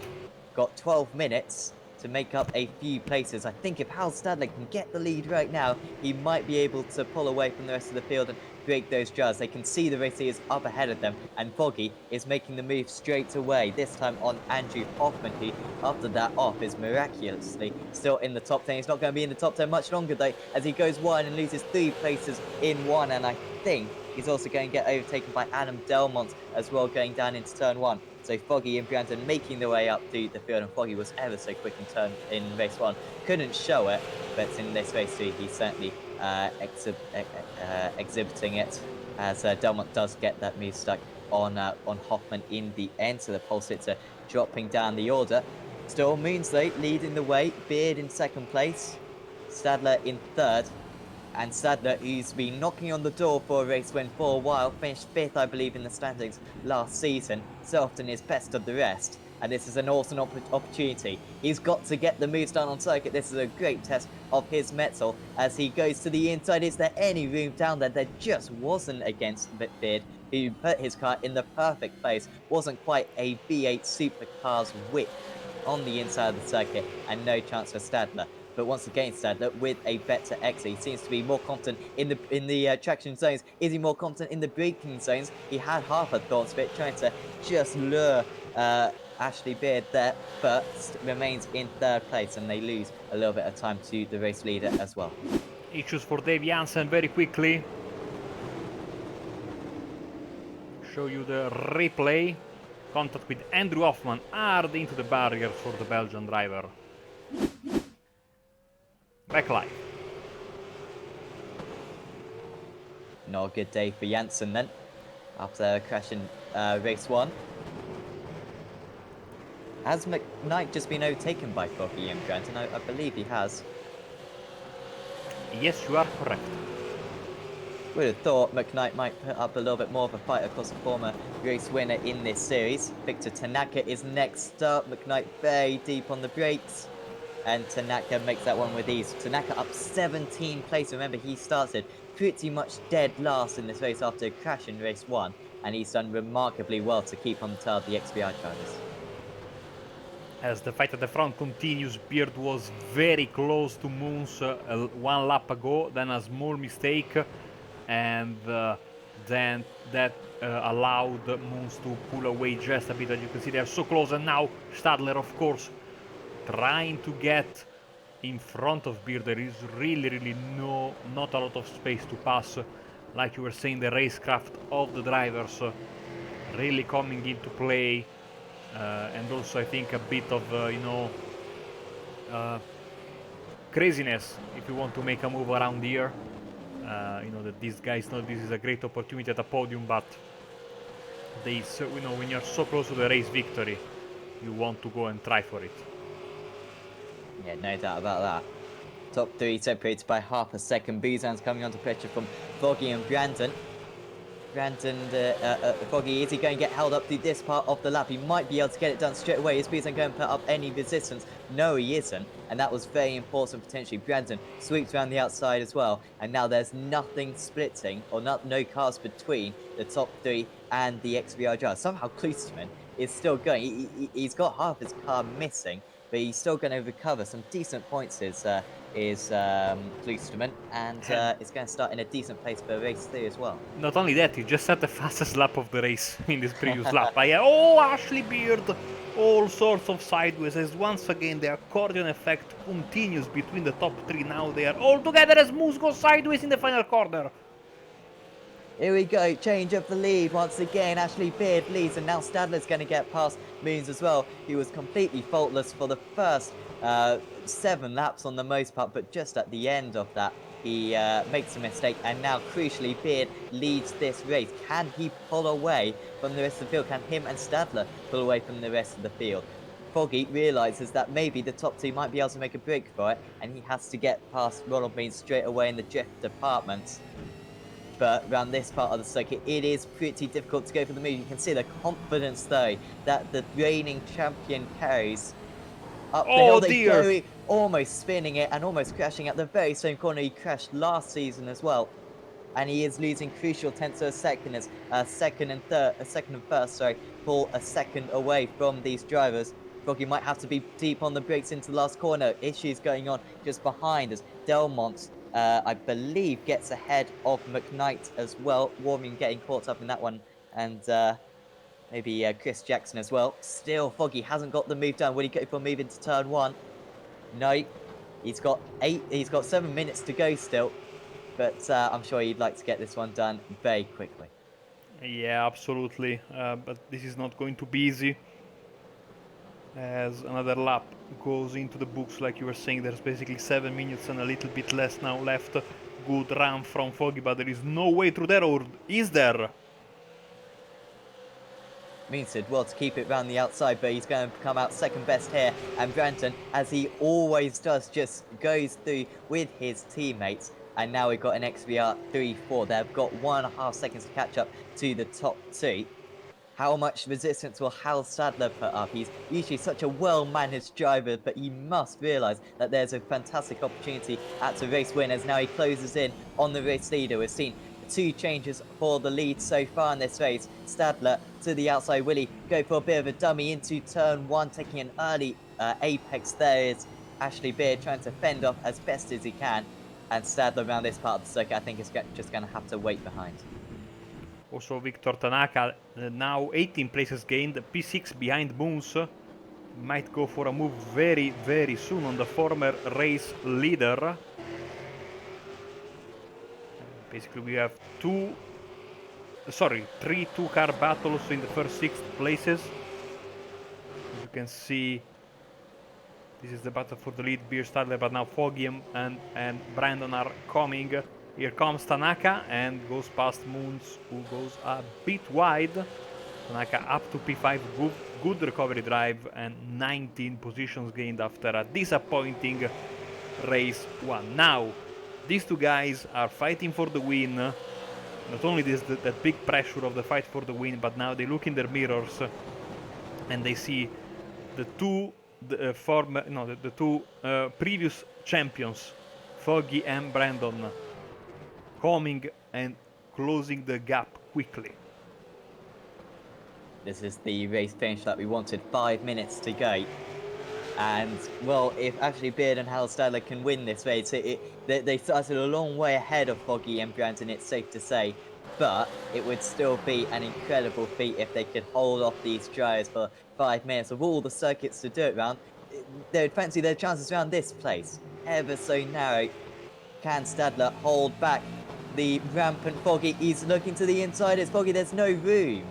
Got 12 minutes to make up a few places. I think if Hal Stadler can get the lead right now, he might be able to pull away from the rest of the field and break those jars. They can see the race leaders up ahead of them, and Foggy is making the move straight away, this time on Andrew Hoffman, who, after that off, is miraculously still in the top 10. He's not going to be in the top 10 much longer, though, as he goes wide and loses 3 places in one, and I think he's also going to get overtaken by Adam Delmont as well, going down into turn 1. So Foggy and Brandon making their way up to the field, and Foggy was ever so quick in race 1. Couldn't show it, but in this race 2, he's certainly exhibiting it, as Delmont does get that move stuck on Hoffman in the end. So the pole sitter dropping down the order. Still Moonsley leading the way, Beard in 2nd place, Stadler in 3rd. And Stadler, who's been knocking on the door for a race win for a while, finished 5th, I believe, in the standings last season, so often is best of the rest. And this is an awesome opportunity. He's got to get the moves done on circuit. This is a great test of his mettle as he goes to the inside. Is there any room down there? There just wasn't against Beard, who put his car in the perfect place. Wasn't quite a V8 supercar's width on the inside of the circuit, and no chance for Stadler. But once again, Stadler with a better exit. He seems to be more confident in the traction zones. Is he more confident in the braking zones? He had half a thought of it, trying to just lure Ashley Beard there, but remains in 3rd place, and they lose a little bit of time to the race leader as well. Issues for Dave Jansen very quickly. Show you the replay. Contact with Andrew Hoffman hard into the barrier for the Belgian driver. Back live. Not a good day for Janssen then, after crashing race 1. Has McKnight just been overtaken by Foggy and Brandon? I believe he has. Yes, you are correct. Would have thought McKnight might put up a little bit more of a fight, of course, a former race winner in this series. Victor Tanaka is next up. McKnight very deep on the brakes, and Tanaka makes that one with ease. Tanaka up 17 places. Remember, he started pretty much dead last in this race after a crash in race 1, and he's done remarkably well to keep on the tail of the XBI drivers. As the fight at the front continues, Beard was very close to Moons 1 lap ago, then a small mistake, and then that allowed Moons to pull away just a bit. As you can see, they are so close, and now Stadler, of course, trying to get in front of Beard. There is really not a lot of space to pass. Like you were saying, the racecraft of the drivers really coming into play. And also I think a bit of, craziness if you want to make a move around here. That these guys know this is a great opportunity at a podium, but when you're so close to the race victory, you want to go and try for it. Yeah, no doubt about that. Top 3 separated by half a second. Buzan's coming onto pressure from Foggy and Brandon. Brandon, Foggy, is he going to get held up through this part of the lap? He might be able to get it done straight away. Is Beaton going to put up any resistance? No, he isn't. And that was very important potentially. Brandon sweeps around the outside as well. And now there's nothing splitting, or no cars between the top 3 and the XVR driver. Somehow Klosterman is still going. He's got half his car missing, but he's still going to recover some decent points is Klosterman, and it's going to start in a decent place for race 3 as well. Not only that, he just set the fastest lap of the race in this previous lap. Oh, Ashley Beard! All sorts of sideways, as once again the accordion effect continues between the top 3. Now they are all together as Moose goes sideways in the final corner. Here we go, change of the lead once again. Ashley Beard leads, and now Stadler's going to get past Moons as well. He was completely faultless for the first 7 laps on the most part, but just at the end of that, he makes a mistake, and now crucially Beard leads this race. Can he pull away from the rest of the field? Can him and Stadler pull away from the rest of the field? Foggy realises that maybe the top 2 might be able to make a break for it, and he has to get past Ronald Bean straight away in the drift department. But around this part of the circuit, it is pretty difficult to go for the move. You can see the confidence, though, that the reigning champion carries. Up the hill they go, almost spinning it and almost crashing at the very same corner he crashed last season as well. And he is losing crucial tenths of a second as second and first, pull a second away from these drivers. Foggy might have to be deep on the brakes into the last corner. Issues going on just behind as Delmont, I believe, gets ahead of McKnight as well. Warming getting caught up in that one, and maybe Chris Jackson as well. Still, Foggy hasn't got the move done. Will he go for a move into turn 1? No, he's got 7 minutes to go still, but I'm sure he'd like to get this one done very quickly. Yeah, absolutely, but this is not going to be easy, as another lap goes into the books. Like you were saying, there's basically 7 minutes and a little bit less now left. Good run from Foggy, but there is no way through there, or is there? Means did well to keep it round the outside, but he's going to come out second best here. And Branton, as he always does, just goes through with his teammates. And now we've got an XVR 3-4. They've got 1.5 seconds to catch up to the top 2. How much resistance will Hal Sadler put up? He's usually such a well-managed driver, but he must realise that there's a fantastic opportunity at the race win, as now he closes in on the race leader. We've seen 2 changes for the lead so far in this race. Stadler to the outside. Will he go for a bit of a dummy into turn 1, taking an early apex? There is Ashley Beard trying to fend off as best as he can. And Stadler around this part of the circuit, I think, is just going to have to wait behind. Also, Victor Tanaka, now 18 places gained, P6 behind Moons. Might go for a move very, very soon on the former race leader. Basically, we have 3 two-car battles in the first 6 places. As you can see, this is the battle for the lead. Beer Stadler, but now Foggy and Brandon are coming. Here comes Tanaka and goes past Moons, who goes a bit wide. Tanaka up to P5, good recovery drive, and 19 positions gained after a disappointing race 1. Now, these 2 guys are fighting for the win. Not only that big pressure of the fight for the win, but now they look in their mirrors and they see the two previous champions, Foggy and Brandon, coming and closing the gap quickly. This is the race finish that we wanted. 5 minutes to go. And, well, if Ashley Beard and Hal Stadler can win this race, they started a long way ahead of Foggy and Brandon, it's safe to say. But it would still be an incredible feat if they could hold off these drivers for 5 minutes. Of all the circuits to do it round, they would fancy their chances around this place. Ever so narrow. Can Stadler hold back the rampant Foggy? He's looking to the inside. It's Foggy, there's no room.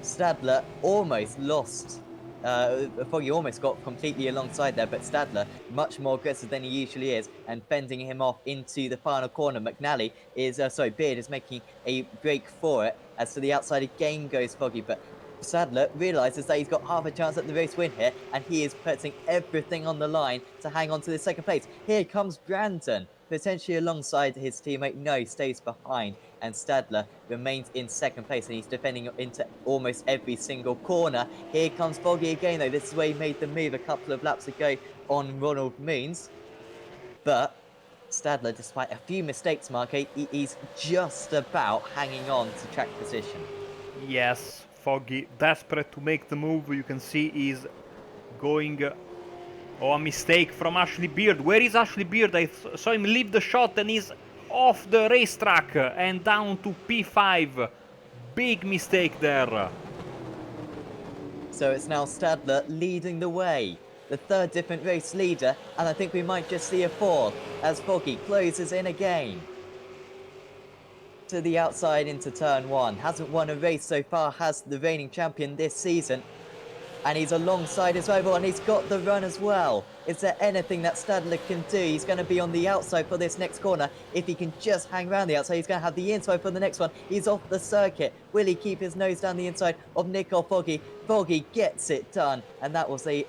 Stadler almost lost. Foggy almost got completely alongside there, but Stadler much more aggressive than he usually is and fending him off into the final corner. Beard is making a break for it. As to the outside again goes Foggy, but Stadler realises that he's got half a chance at the race win here, and he is putting everything on the line to hang on to the second place. Here comes Brandon, potentially alongside his teammate. No, stays behind. and Stadler remains in second place, and he's defending into almost every single corner. Here comes Foggy again, though. This is where he made the move a couple of laps ago on Ronald Moons. But Stadler, despite a few mistakes, Mark, he's just about hanging on to track position. Yes, Foggy, desperate to make the move. You can see he's going... oh, a mistake from Ashley Beard. Where is Ashley Beard? I saw him leave the shot and he's off the racetrack and down to P5. Big mistake there. So it's now Stadler leading the way. The third different race leader, and I think we might just see a fourth as Foggy closes in again. To the outside into turn one. Hasn't won a race so far, has the reigning champion this season. And he's alongside his rival, and he's got the run as well. Is there anything that Stadler can do? He's going to be on the outside for this next corner. If he can just hang around the outside, he's going to have the inside for the next one. He's off the circuit. Will he keep his nose down the inside of Nicole Foggy? Foggy gets it done. And that was an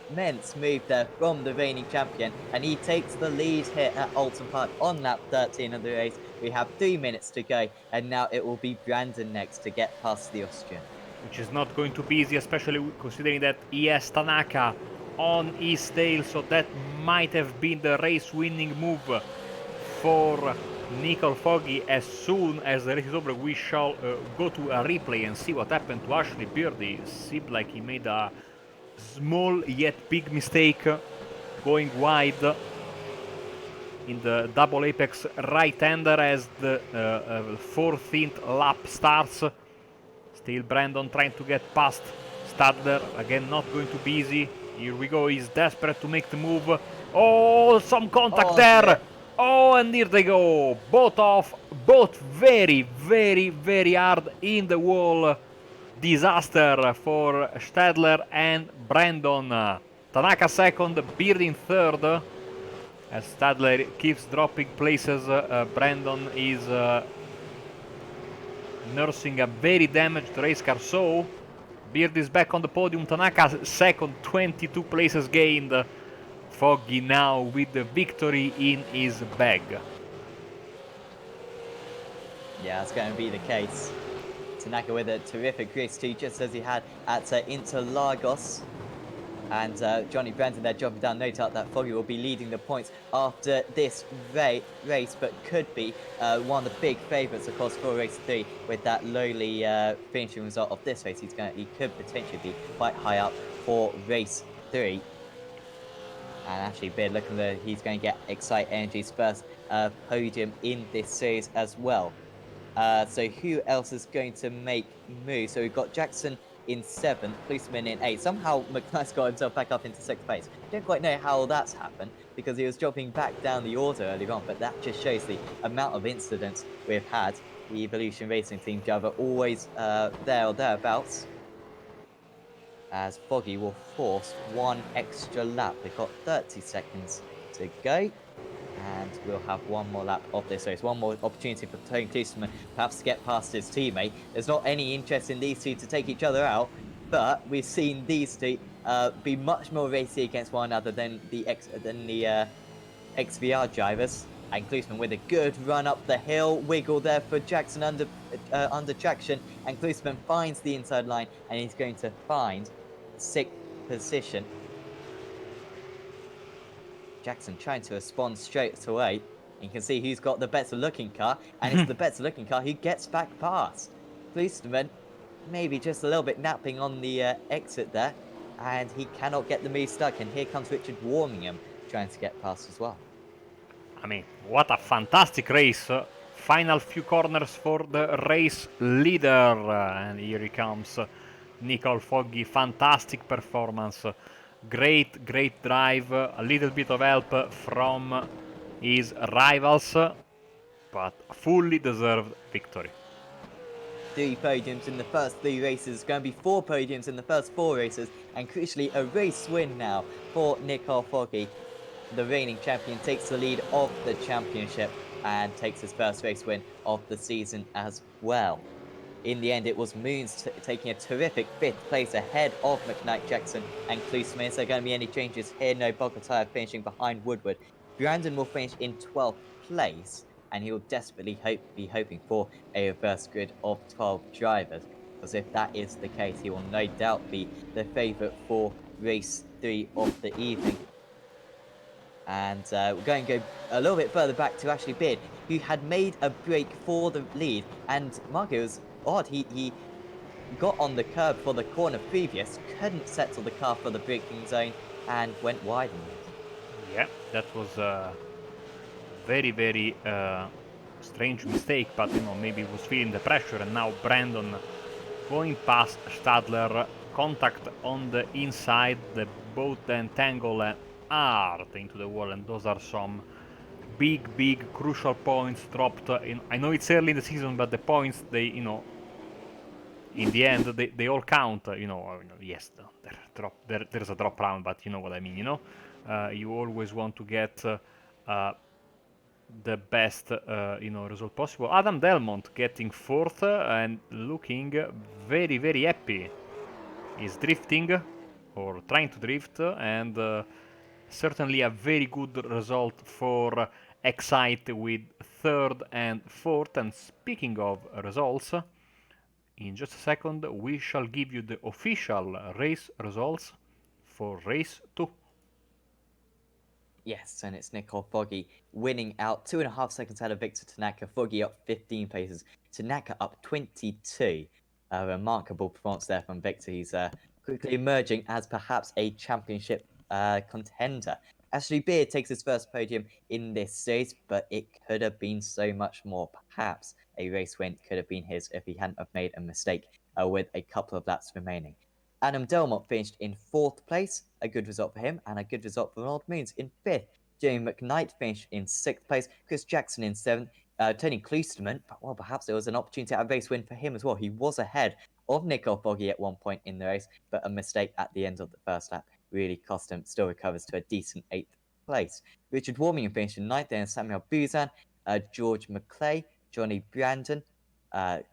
immense move there from the reigning champion. And he takes the lead here at Oulton Park on lap 13 of the race. We have 3 minutes to go. And now it will be Brandon next to get past the Austrian. Which is not going to be easy, especially considering that he has Tanaka on his tail, so that might have been the race-winning move for Nicole Foggy. As soon as the race is over, we shall go to a replay and see what happened to Ashley Beard. It seemed like he made a small yet big mistake going wide in the double apex right-hander as the 14th lap starts. Still Brandon trying to get past Stadler. Again, not going to be easy. Here we go. He's desperate to make the move. Oh, some contact there. Yeah. Oh, and here they go. Both off. Both very, very, very hard in the wall. Disaster for Stadler and Brandon. Tanaka second, Beard in third. As Stadler keeps dropping places, Brandon is... nursing a very damaged race car. So Beard is back on the podium. Tanaka second, 22 places gained. Foggy now with the victory in his bag. Yeah, that's going to be the case. Tanaka with a terrific race too, just as he had at Interlagos. And Johnny Brandon there dropping down. No doubt that Foggy will be leading the points after this race, but could be one of the big favourites, of course, for race 3 with that lowly finishing result of this race. He could potentially be quite high up for race 3. And actually, Beard looking like he's going to get Excite Energy's first podium in this series as well. So who else is going to make moves? So we've got Jackson in 7th, Policeman in 8th. Somehow McKnight's got himself back up into 6th place. Don't quite know how that's happened because he was dropping back down the order earlier on, but that just shows the amount of incidents we've had. The Evolution Racing Team driver always there or thereabouts. As Foggy will force one extra lap. They've got 30 seconds to go. And we'll have one more lap of this race. One more opportunity for Tony Klisterman perhaps to get past his teammate. There's not any interest in these two to take each other out, but we've seen these two be much more racy against one another than the XVR drivers. And Klisterman with a good run up the hill. Wiggle there for Jackson under traction. And Klisterman finds the inside line and he's going to find 6th position. Jackson trying to respond straight away. You can see who's got the better looking car, and it's the better looking car who gets back past. Klisterman maybe just a little bit napping on the exit there, and he cannot get the move stuck. And here comes Richard Warmingham trying to get past as well. I mean, what a fantastic race. Final few corners for the race leader. And here he comes, Nicole Foggy. Fantastic performance. Great drive, a little bit of help from his rivals, but fully deserved victory. 3 podiums in the first 3 races, going to be 4 podiums in the first 4 races, and crucially a race win now for Nicole Foggy. The reigning champion takes the lead of the championship and takes his first race win of the season as well. In the end, it was Moons taking a terrific 5th place ahead of McKnight, Jackson and Klisterman. Is there going to be any changes here? No, Bogatayev finishing behind Woodward. Brandon will finish in 12th place. and he'll desperately be hoping for a reverse grid of 12 drivers. Because if that is the case, he will no doubt be the favourite for race 3 of the evening. And we're going to go a little bit further back to Ashley Beard, who had made a break for the lead. And Marco, it was odd. He got on the curb for the corner previous, couldn't settle the car for the braking zone, and went wide in it. Yeah, that was a very, very strange mistake, but maybe he was feeling the pressure, and now Brandon going past Stadler, contact on the inside, the both then tangle hard into the wall, and those are some big crucial points dropped in. I know it's early in the season, but the points they in the end they all count. Yes, there's a drop round, but you know what I mean. You always want to get the best result possible. Adam Delmont getting fourth and looking very happy. He's drifting or trying to drift, and certainly a very good result for Excite with third and fourth. And speaking of results, in just a second we shall give you the official race results for race 2. Yes, and it's Nicole Foggy winning out 2.5 seconds ahead of Victor Tanaka. Foggy up 15 places. Tanaka up 22. A remarkable performance there from Victor. He's quickly emerging as perhaps a championship contender. Ashley Beard takes his first podium in this series, but it could have been so much more. Perhaps a race win could have been his if he hadn't have made a mistake with a couple of laps remaining. Adam Delmont finished in 4th place, a good result for him, and a good result for Ronald Moons in 5th. Jamie McKnight finished in 6th place, Chris Jackson in 7th, Tony Kloosterman, but well, perhaps there was an opportunity at a race win for him as well. He was ahead of Nicole Foggy at one point in the race, but a mistake at the end of the first lap really cost him, still recovers to a decent 8th place. Richard Warmingham finished in 9th, then Samuel Buzan, George McClay, Johnny Brandon,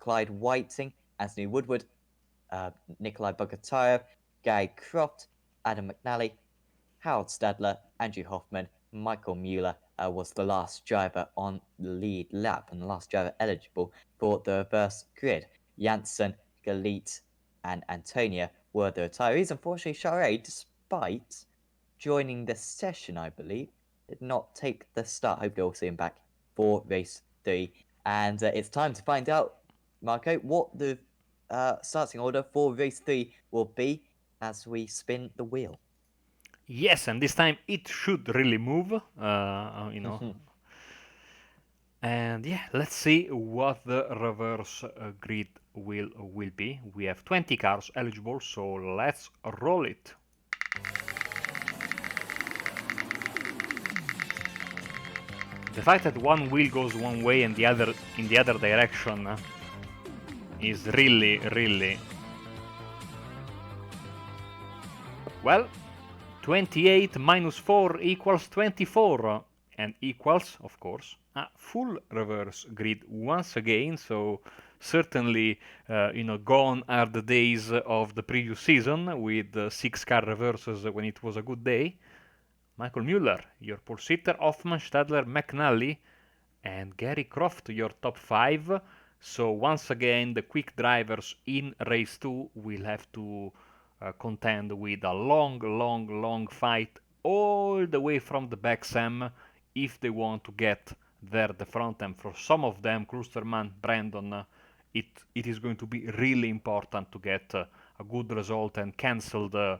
Clyde Whiting, Anthony Woodward, Nikolai Bogotayev, Guy Croft, Adam McNally, Harold Stadler, Andrew Hoffman, Michael Mueller was the last driver on the lead lap and the last driver eligible for the reverse grid. Janssen, Galit, and Antonia were the retirees. Unfortunately, Charest, despite joining the session, I believe, did not take the start. Hopefully, we'll see him back for race 3. And it's time to find out, Marco, what the starting order for race 3 will be as we spin the wheel. Yes, and this time it should really move, And yeah, let's see what the reverse grid will be. We have 20 cars eligible, so let's roll it. The fact that one wheel goes one way and the other in the other direction is really well. 28 minus 4 equals 24, and equals, of course, a full reverse grid once again. So certainly, gone are the days of the previous season with 6-car reverses when it was a good day. Michael Mueller, your pole sitter, Hoffman, Stadler, McNally, and Gary Croft, your top 5. So once again, the quick drivers in race 2 will have to contend with a long fight all the way from the back, Sam, if they want to get there at the front. And for some of them, Kloosterman, Brandon, it is going to be really important to get a good result and cancel the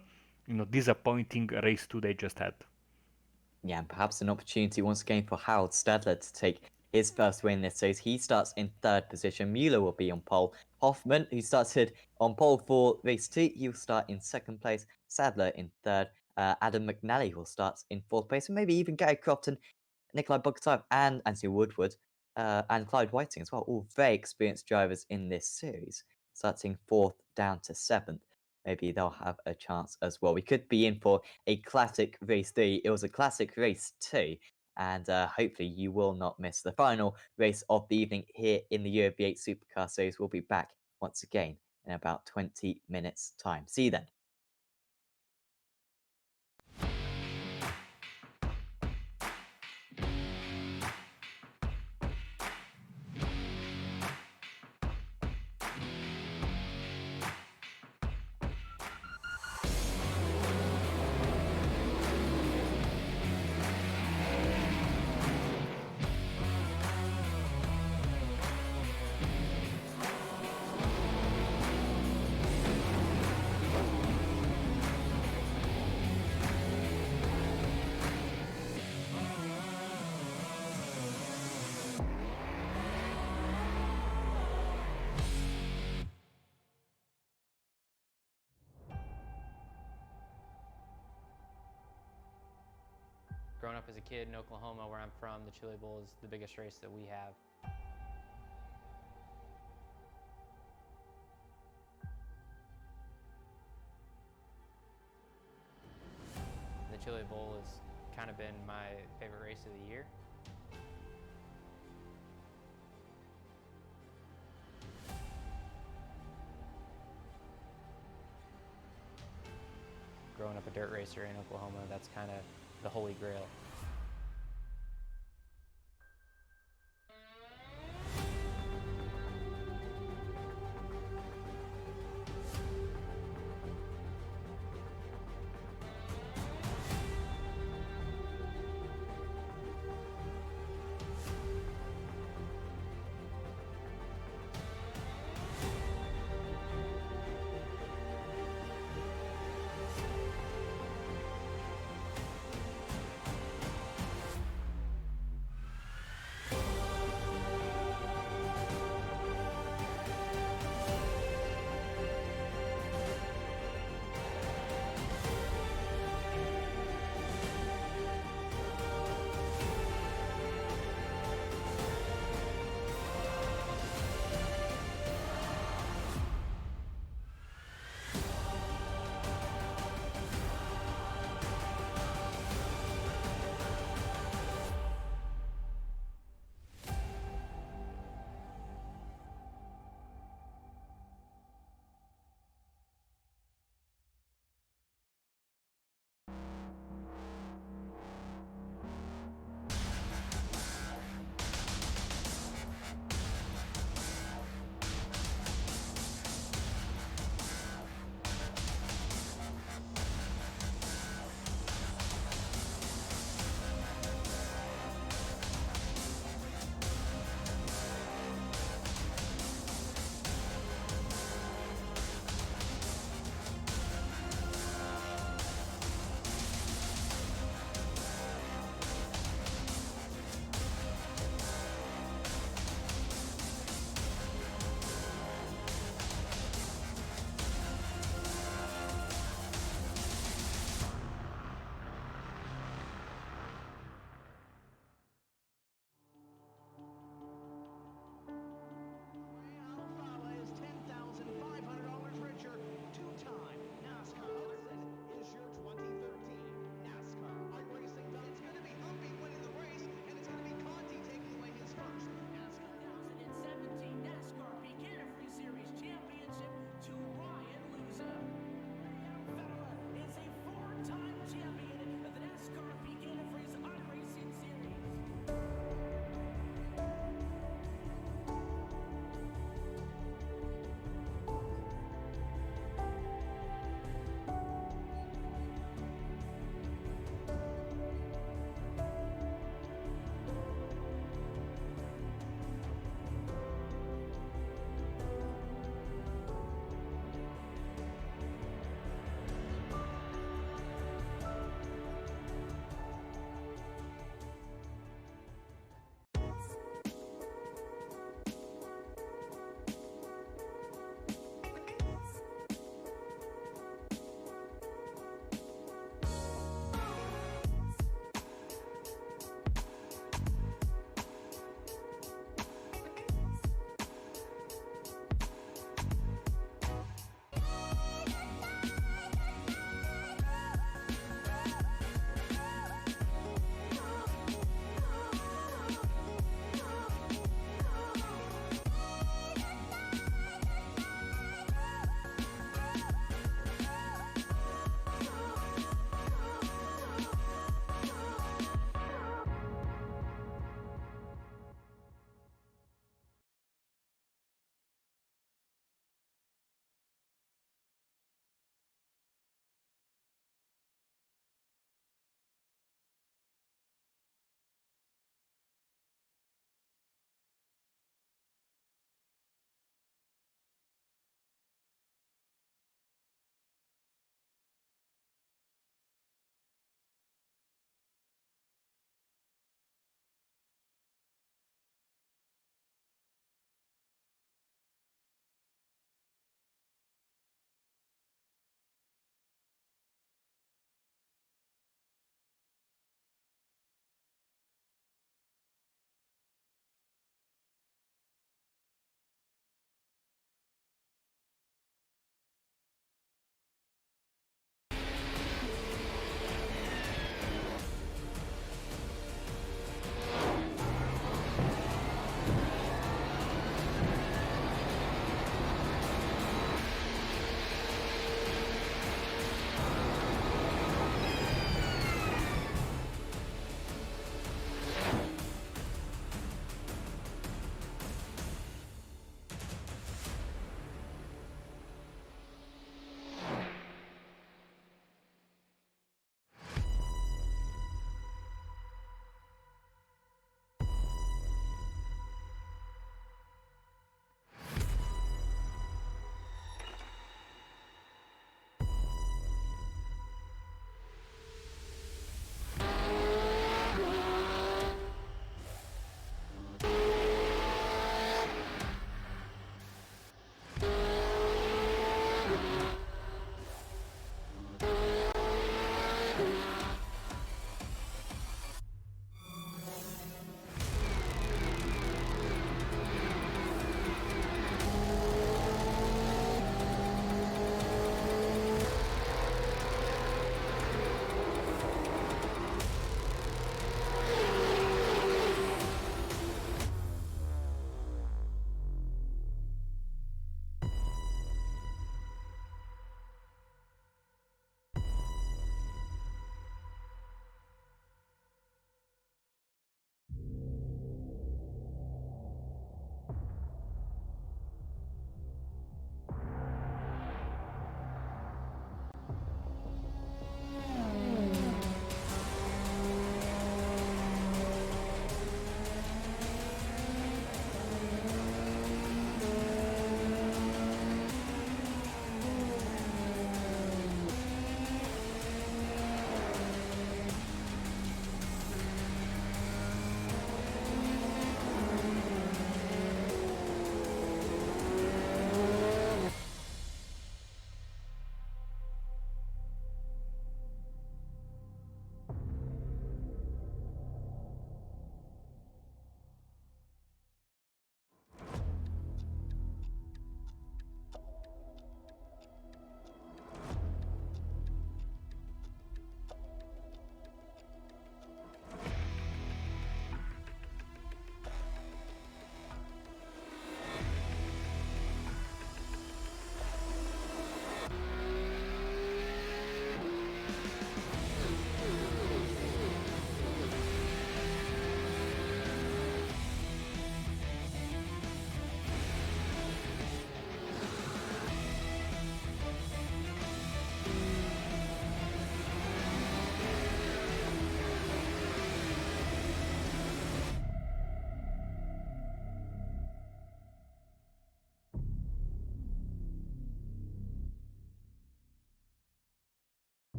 disappointing race 2 they just had. Yeah, and perhaps an opportunity once again for Harold Stadler to take his first win this series. He starts in 3rd position. Mueller will be on pole. Hoffman, who started on pole for race 2, he will start in 2nd place. Sadler in 3rd. Adam McNally will start in 4th place. And maybe even Gary Croft and Nikolai Bogotayev and Anthony Woodward and Clyde Whiting as well. All very experienced drivers in this series. Starting 4th down to 7th. Maybe they'll have a chance as well. We could be in for a classic race 3. It was a classic race 2. And hopefully you will not miss the final race of the evening here in the Euro V8 Supercar Series. We'll be back once again in about 20 minutes' time. See you then. up as a kid in Oklahoma, where I'm from, the Chili Bowl is the biggest race that we have. The Chili Bowl has kind of been my favorite race of the year. Growing up a dirt racer in Oklahoma, that's kind of the holy grail.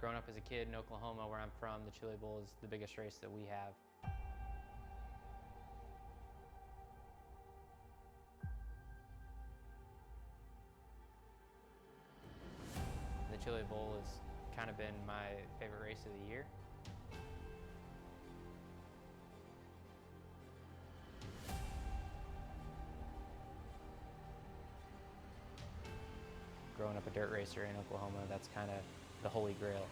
Growing up as a kid in Oklahoma, where I'm from, the Chili Bowl is the biggest race that we have. The Chili Bowl has kind of been my favorite race of the year. Growing up a dirt racer in Oklahoma, that's kind of the holy grail.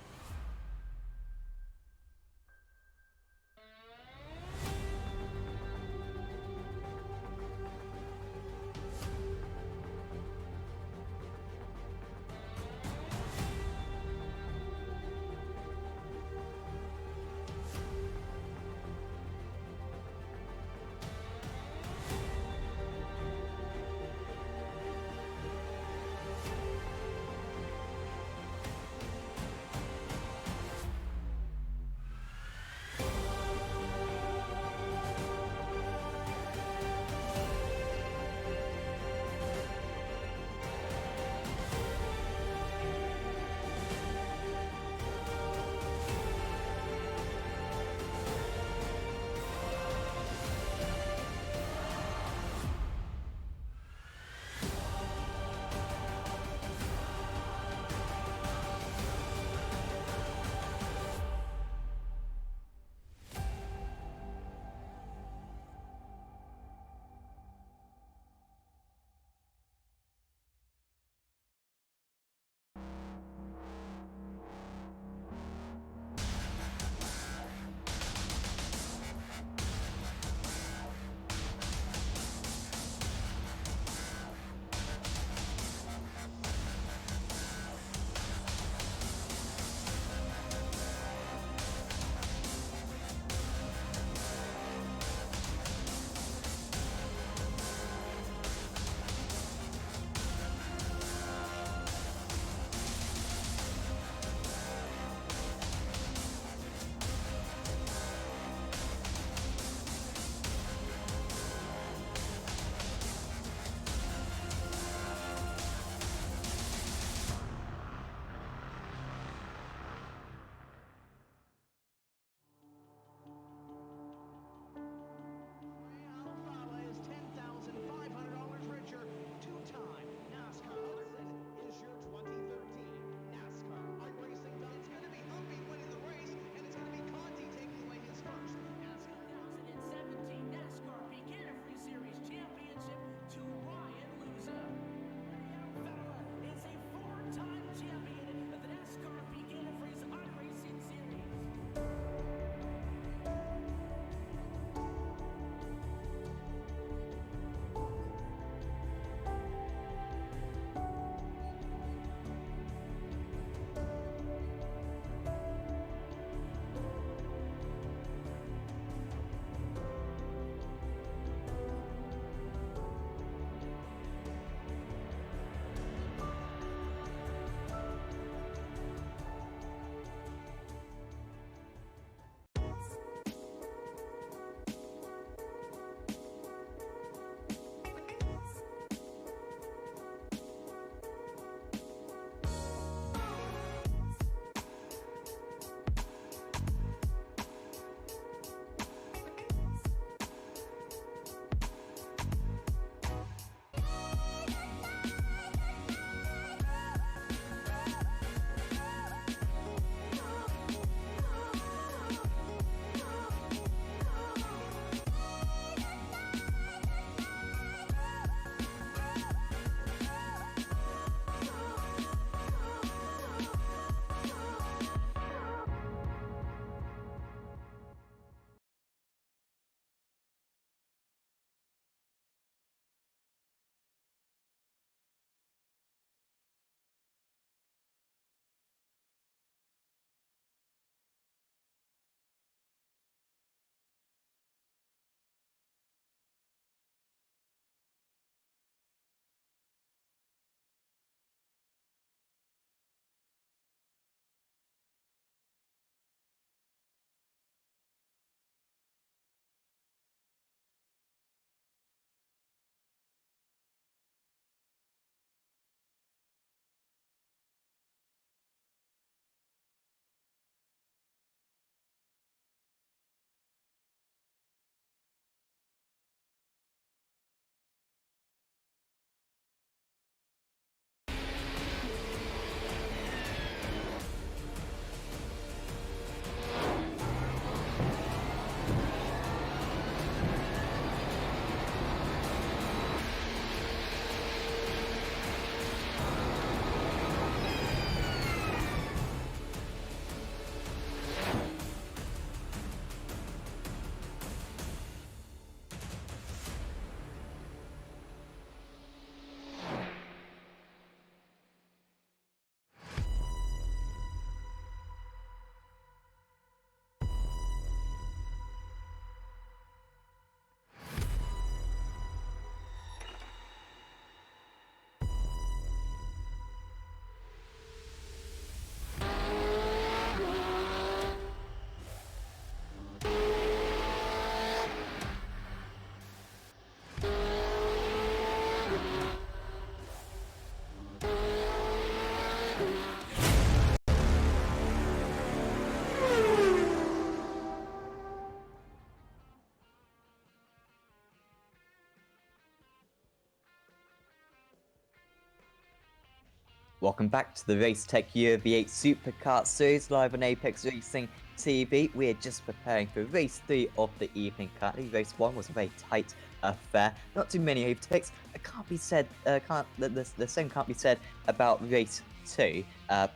Welcome back to the Racetech Year V8 Supercar Series live on Apex Racing TV. We're just preparing for race 3 of the evening currently. Race 1 was a very tight affair. Not too many overtakes. It can't be said, the same can't be said about race 2.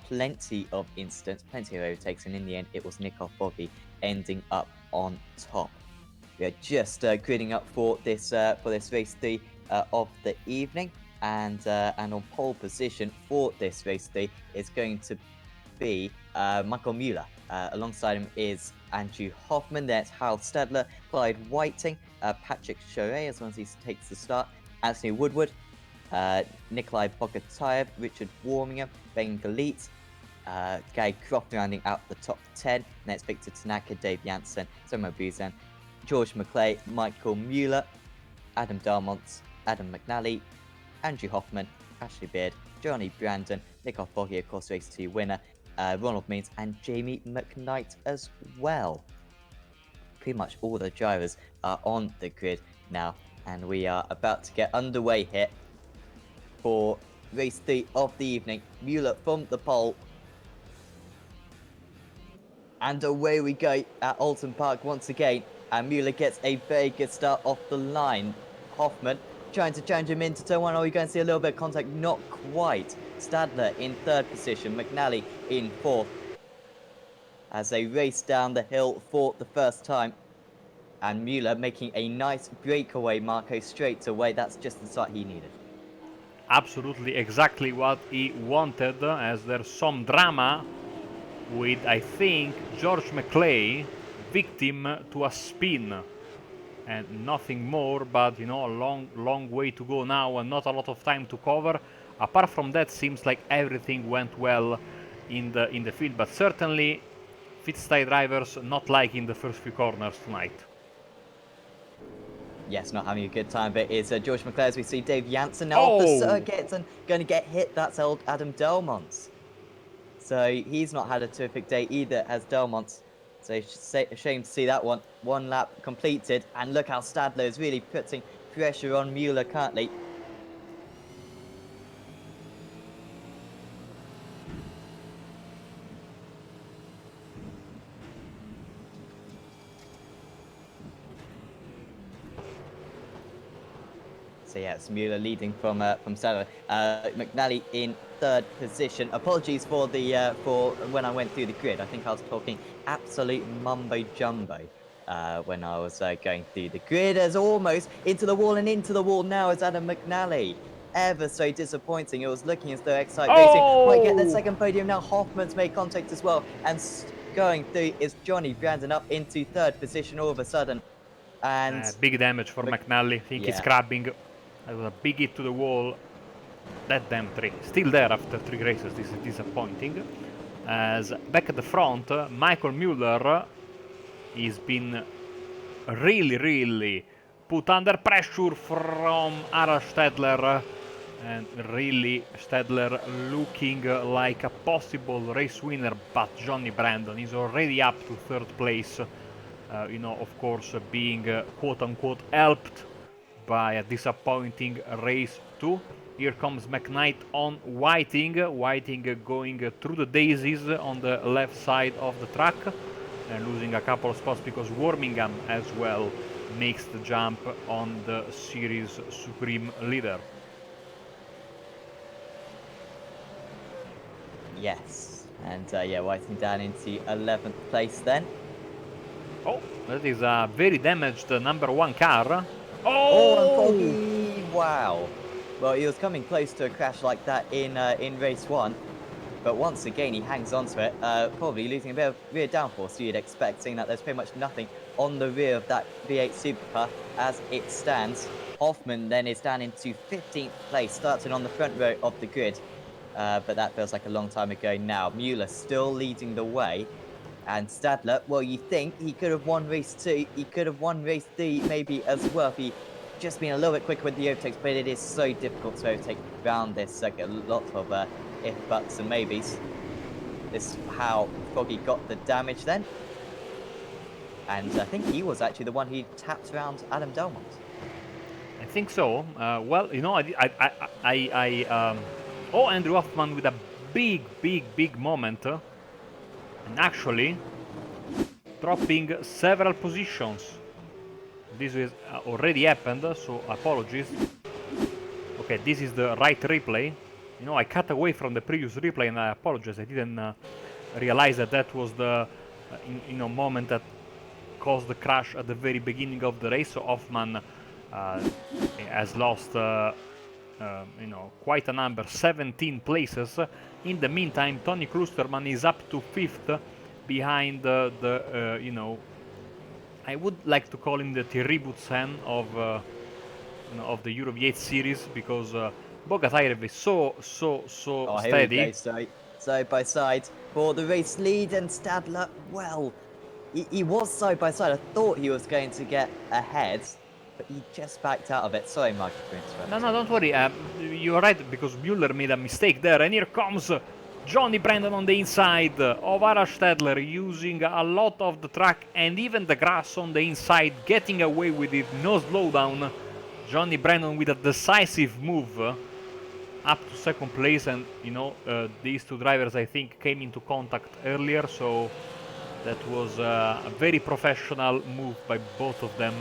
Plenty of incidents, plenty of overtakes, and in the end it was Nick Foggy ending up on top. We are just gridding up for this race 3 of the evening. And on pole position for this race 3 is going to be Michael Mueller. Alongside him is Andrew Hoffman. There's Hal Stadler, Clyde Whiting, Patrick Choret as long as he takes the start, Anthony Woodward, Nikolai Bogotayev, Richard Warmingham, Ben Galit, Gary Croft rounding out the top 10. Next Victor Tanaka, Dave Janssen, Somo Buzan, George McClay, Michael Mueller, Adam Darmont, Adam McNally, Andrew Hoffman, Ashley Beard, Johnny Brandon, Nick Foggy, of course, race 2 winner, Ronald Means, and Jamie McKnight as well. Pretty much all the drivers are on the grid now, and we are about to get underway here for race 3 of the evening. Mueller from the pole. And away we go at Oulton Park once again, and Mueller gets a very good start off the line. Hoffman trying to challenge him into turn 1. Are we going to see a little bit of contact? Not quite. Stadler in 3rd position, McNally in 4th. As they race down the hill for the first time. And Mueller making a nice breakaway, Marco, straight away. That's just the start he needed. Absolutely exactly what he wanted, as there's some drama with, I think, George McClay, victim to a spin. And nothing more, but you know, a long way to go now and not a lot of time to cover. Apart from that, seems like everything went well in the field, but certainly Fitzstyle drivers not liking the first few corners tonight. Yes, not having a good time, but it's George McClay as we see Dave Janssen now Oh! off the circuit and going to get hit. That's old Adam Delmonts. So he's not had a terrific day either as Delmonts. So a shame to see that one. One lap completed, and look how Stadler is really putting pressure on Mueller currently. So yeah, it's Mueller leading from Stadler. McNally in 3rd position. Apologies for the for when I went through the grid. I think I was talking absolute mumbo jumbo when I was going through the grid. As almost into the wall, and into the wall now is Adam McNally. Ever so disappointing. It was looking as though Excite Racing might get the 2nd podium. Now Hoffman's made contact as well, and going through is Johnny Brandon up into 3rd position all of a sudden. And big damage for McNally. I think he's grabbing. That was a big hit to the wall. That damn tree. Still there after 3 races. This is disappointing. As back at the front, Michael Mueller has been really put under pressure from Harald Stadler. And really, Stadler looking like a possible race winner, but Johnny Brandon is already up to 3rd place. You know, of course, being quote-unquote helped by a disappointing race 2. Here comes McKnight on Whiting. Whiting going through the daisies on the left side of the track and losing a couple of spots because Warmingham as well makes the jump on the series supreme leader. yes, and yeah, Whiting down into 11th place then. Oh, that is a very damaged number 1 car. Oh, and Foggy! Wow. Well, he was coming close to a crash like that in race 1, but once again he hangs on to it, probably losing a bit of rear downforce. You'd expect, seeing that there's pretty much nothing on the rear of that V8 Supercar as it stands. Hoffman then is down into 15th place, starting on the front row of the grid, but that feels like a long time ago now. Mueller still leading the way. And Stadler, well, you think he could have won race 2, he could have won race 3 maybe as well if he just been a little bit quicker with the overtakes, but it is so difficult to overtake around this circuit. A lot of if, buts and maybes. This is how Foggy got the damage then. And I think he was actually the one who tapped around Adam Delmont. I think so. Well, you know, I Oh, Andrew Hoffman with a big moment. And actually dropping several positions. This is already happened, so apologies. Okay, this is the right replay. You know, I cut away from the previous replay and I apologize. I didn't realize that that was the moment that caused the crash at the very beginning of the race. So Hoffman has lost quite a number, 17 places. In the meantime, Tony Klusterman is up to 5th behind I would like to call him the Thierry Boutsen of the Euro V8 series, because Bogatairev is so Oh, here we steady. go, side by side for the race lead, and Stadler, well, he was side by side. I thought he was going to get ahead, but he just backed out of it. Sorry, Michael, for interrupting. No, don't worry. You're right, because Müller made a mistake there. And here comes Johnny Brandon on the inside of Arash Stadler, using a lot of the track and even the grass on the inside, getting away with it, no slowdown. Johnny Brandon with a decisive move up to 2nd place, and these two drivers, I think, came into contact earlier, so that was a very professional move by both of them.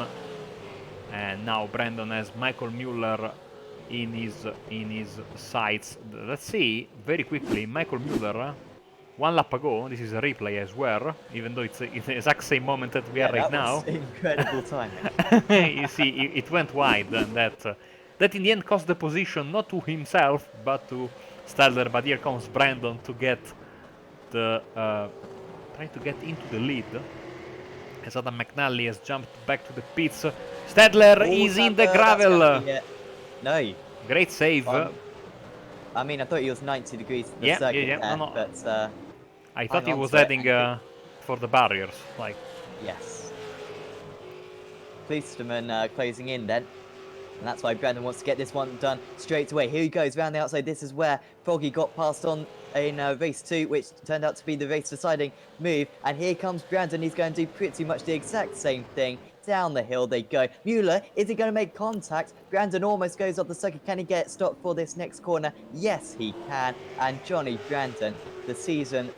And now Brandon has Michael Müller in his sights. Let's see very quickly. Michael Müller, 1 lap ago. This is a replay, I swear, even though it's the exact same moment that we are right now. Incredible timing. You see, it went wide, and that in the end cost the position not to himself but to Stadler. But here comes Brandon to get the trying to get into the lead, as Adam McNally has jumped back to the pits. Stadler is in the gravel. No. Great save. I mean, I thought he was 90 degrees to the circuit there, no. but I thought he was heading for the barriers, like. Yes. Klisterman closing in then. And that's why Brandon wants to get this one done straight away. Here he goes round the outside. This is where Froggy got passed on in race 2, which turned out to be the race deciding move. And here comes Brandon. He's going to do pretty much the exact same thing. Down the hill they go. Müller, is he going to make contact? Brandon almost goes off the circuit. Can he get stopped for this next corner? Yes, he can. And Johnny Brandon, the season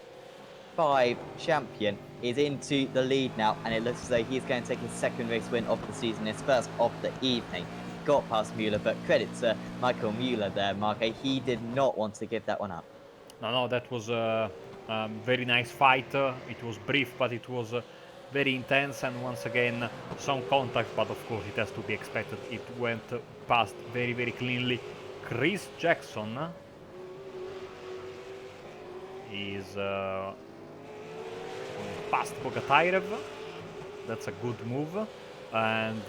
5 champion, is into the lead now. And it looks as though he's going to take his 2nd race win of the season, his 1st of the evening. Got past Müller, but credit to Michael Müller there, Marco. He did not want to give that one up. No, that was a very nice fight. It was brief, but it was very intense, and once again some contact, but of course it has to be expected. It went past very cleanly. Chris Jackson is past Bogatairev. That's a good move. And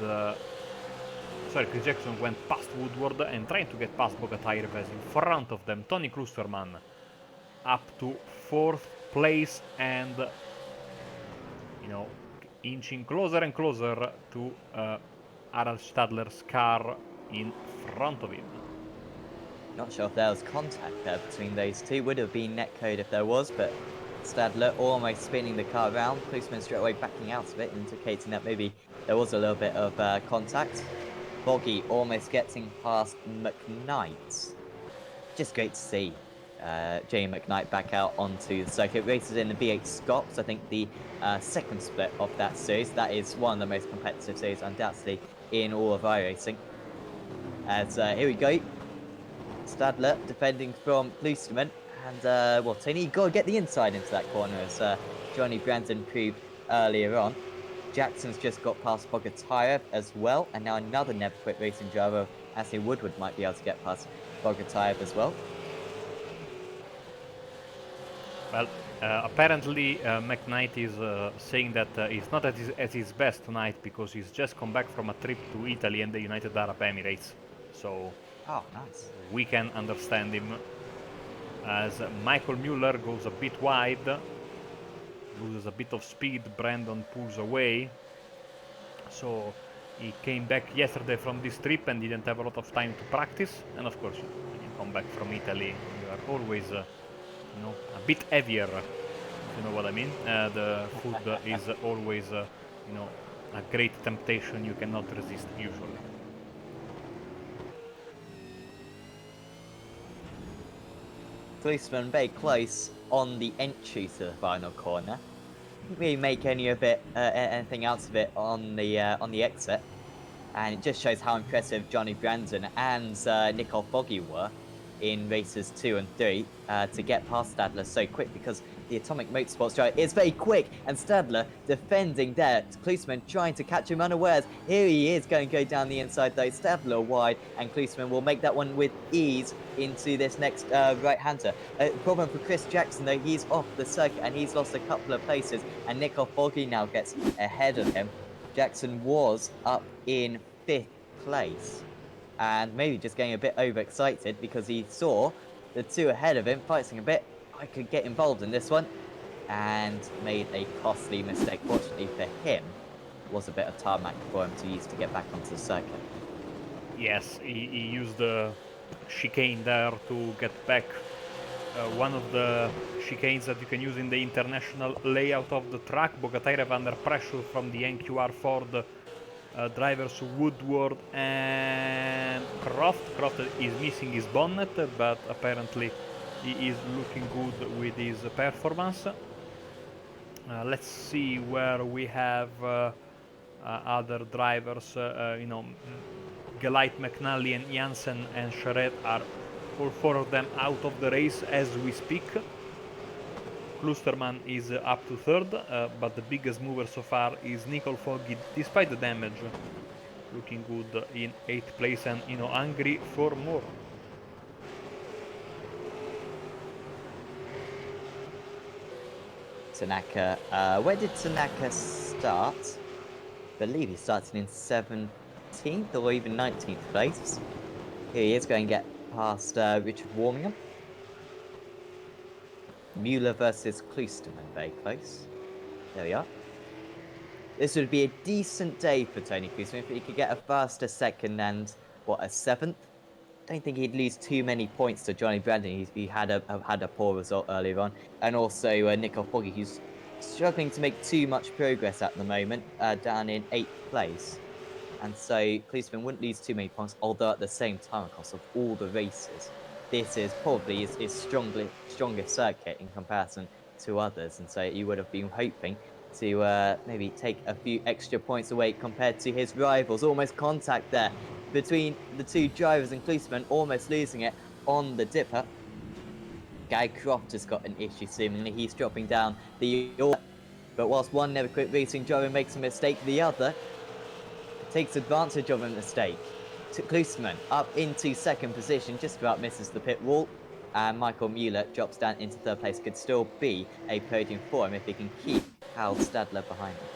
sorry, Chris Jackson went past Woodward and trying to get past Bogatairev, as in front of them Tony Klusterman up to 4th place, and inching closer and closer to Harald Stadler's car in front of him. Not sure if there was contact there between those two. Would have been netcode if there was, but Stadler almost spinning the car around. Klusterman straight away backing out of it, indicating that maybe there was a little bit of contact. Boggy almost getting past McKnight. Just great to see Jamie McKnight back out onto the circuit. Races in the V8 Scots, I think the 2nd split of that series. That is one of the most competitive series, undoubtedly, in all of iRacing. As here we go. Stadler defending from Klusterman. And, well, Tony, you've got to get the inside into that corner, as Johnny Brandon proved earlier on. Jackson's just got past Bogatairev as well, and now another Never Quit Racing driver, Ashley Woodward, might be able to get past Bogatairev as well. Well, apparently McKnight is saying that he's not at his best tonight, because he's just come back from a trip to Italy and the United Arab Emirates. So Nice. We can understand him, as Michael Müller goes a bit wide, loses a bit of speed. Brandon pulls away. So he came back yesterday from this trip and didn't have a lot of time to practice. And of course, when you come back from Italy, you are always a bit heavier, if you know what I mean. The food is always a great temptation you cannot resist usually. Policeman very close on the entry to the final corner. Didn't really make anything out of it on the exit, and it just shows how impressive Johnny Brandon and Nicole Foggy were in races 2 and 3 to get past Stadler so quick, because the Atomic Motorsports driver is very quick, and Stadler defending there. Klusman trying to catch him unawares. Here he is going to go down the inside though. Stadler wide, and Klusman will make that one with ease into this next right-hander. Problem for Chris Jackson though, he's off the circuit and he's lost a couple of places, and Nicole Foggy now gets ahead of him. Jackson was up in 5th place, and maybe just getting a bit overexcited because he saw the two ahead of him fighting a bit. I could get involved in this one, and made a costly mistake. Fortunately for him, was a bit of tarmac for him to use to get back onto the circuit. Yes, he used the chicane there to get back. One of the chicanes that you can use in the international layout of the track. Bogatairev under pressure from the NQR Ford drivers Woodward and Croft. Croft is missing his bonnet, but apparently he is looking good with his performance. Let's see where we have other drivers. Gelite, McNally, and Janssen and Charette are all 4 of them out of the race as we speak. Klusterman is up to 3rd, but the biggest mover so far is Nicole Foggy, despite the damage. Looking good in 8th place and hungry for more. Tanaka, where did Tanaka start? I believe he started in 17th or even 19th place. Here he is going to get past Richard Warmingham. Mueller versus Klusterman, very close. There we are. This would be a decent day for Tony Klusterman if he could get a faster 2nd and, what, a 7th? Don't think he'd lose too many points to Johnny Brandon. He had a poor result earlier on, and also Nicole Foggy, who's struggling to make too much progress at the moment, down in 8th place. And so Klusterman wouldn't lose too many points, although at the same time, across of all the races, this is probably his strongest circuit in comparison to others, and so you would have been hoping to maybe take a few extra points away compared to his rivals. Almost contact there between the two drivers, and Klusterman almost losing it on the dipper. Guy Croft has got an issue seemingly. He's dropping down the order, but whilst one Never Quit Racing driver makes a mistake, the other takes advantage of a mistake. Klusterman up into 2nd position, just about misses the pit wall, and Michael Mueller drops down into 3rd place. Could still be a podium for him if he can keep Hal Stadler behind him.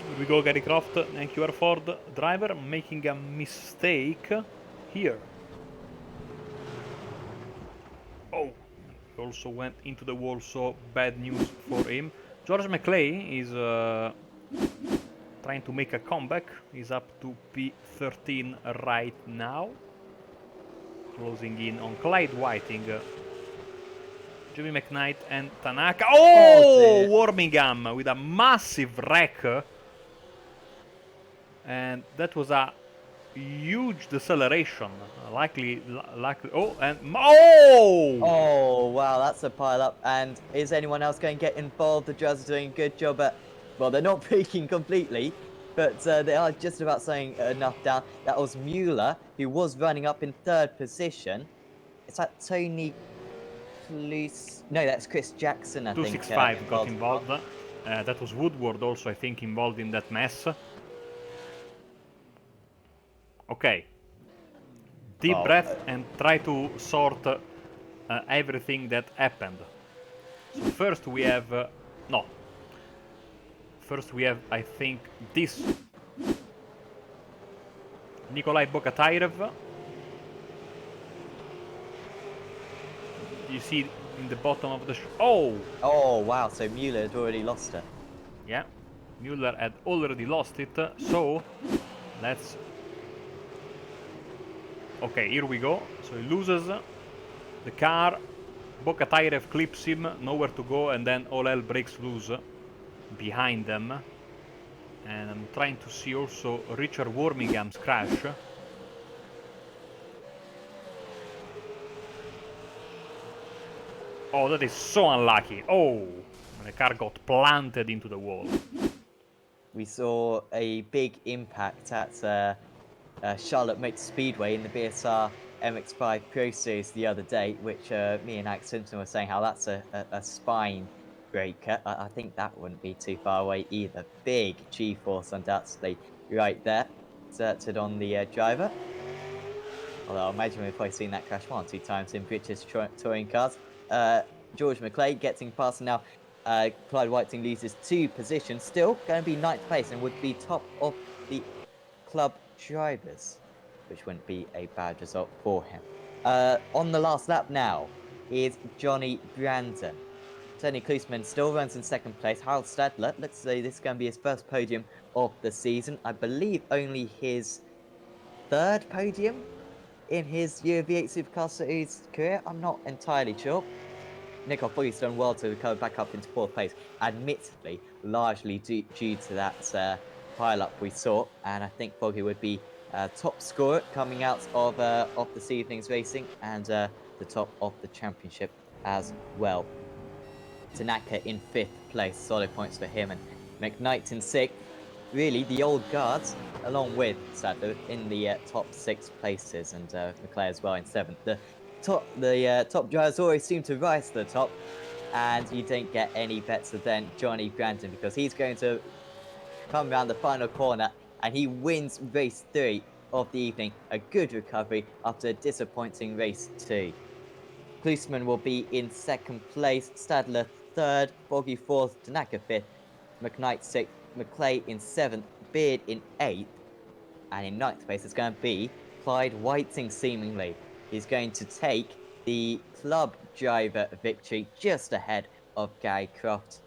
Here we go, Gary Croft, NQR Ford driver, making a mistake here. Oh, he also went into the wall, so bad news for him. George McClay is trying to make a comeback. He's up to P13 right now. Closing in on Clyde Whiting, Jimmy McKnight and Tanaka. Oh, Warmingham with a massive wreck. And that was a huge deceleration. Likely. Oh, and oh, wow, that's a pile up. And is anyone else going to get involved? The drivers are doing a good job at, well, they're not braking completely, but they are just about slowing enough down. That was Mueller, who was running up in 3rd position. Is that Tony Cluse? No, that's Chris Jackson, I think. 265 got involved. That was Woodward also, I think, involved in that mess. Okay. Deep breath and try to sort everything that happened. So first we have... First we have, I think, this. Nikolai Bogatairev. You see in the bottom of the... Oh, wow, so Mueller had already lost it. Yeah, Mueller had already lost it, so let's... Okay, here we go. So he loses the car. Bogatairev clips him, nowhere to go, and then all hell breaks loose behind them. And I'm trying to see also Richard Warmingham's crash. Oh, that is so unlucky. Oh, the car got planted into the wall. We saw a big impact at Charlotte Motor Speedway in the BSR MX5 Pro Series the other day, which me and Alex Simpson were saying how that's a spine breaker. I think that wouldn't be too far away either. Big G-force undoubtedly right there, exerted on the driver. Although I imagine we've probably seen that crash 1 or 2 times in British touring cars. George McClay getting past now. Clyde Whiting loses 2 positions, still going to be 9th place and would be top of the club drivers, which wouldn't be a bad result for him. On the last lap now is Johnny Brandon. Tony Klusman still runs in 2nd place. Harold Stadler looks like this is going to be his first podium of the season. I believe only his 3rd podium in his UV8 Supercar Series career. I'm not entirely sure. Nico Foggy's done well to recover back up into 4th place, admittedly, largely due to that pile-up we saw, and I think Foggy would be top scorer coming out of this evening's racing, and the top of the championship as well. Tanaka in 5th place, solid points for him, and McKnight in 6th. Really, the old guards, along with Sadler, in the top 6 places, and McClay as well in 7th. The top drivers always seem to rise to the top, and you don't get any better than Johnny Brandon, because he's going to come around the final corner and he wins race 3 of the evening. A good recovery after a disappointing race 2. Klusman will be in 2nd place, Stadler 3rd, Foggy 4th, Tanaka 5th, McKnight 6th, McClay in 7th, Beard in 8th, and in 9th place it's going to be Clyde Whiting, seemingly. He's going to take the club driver victory just ahead of Gary Croft.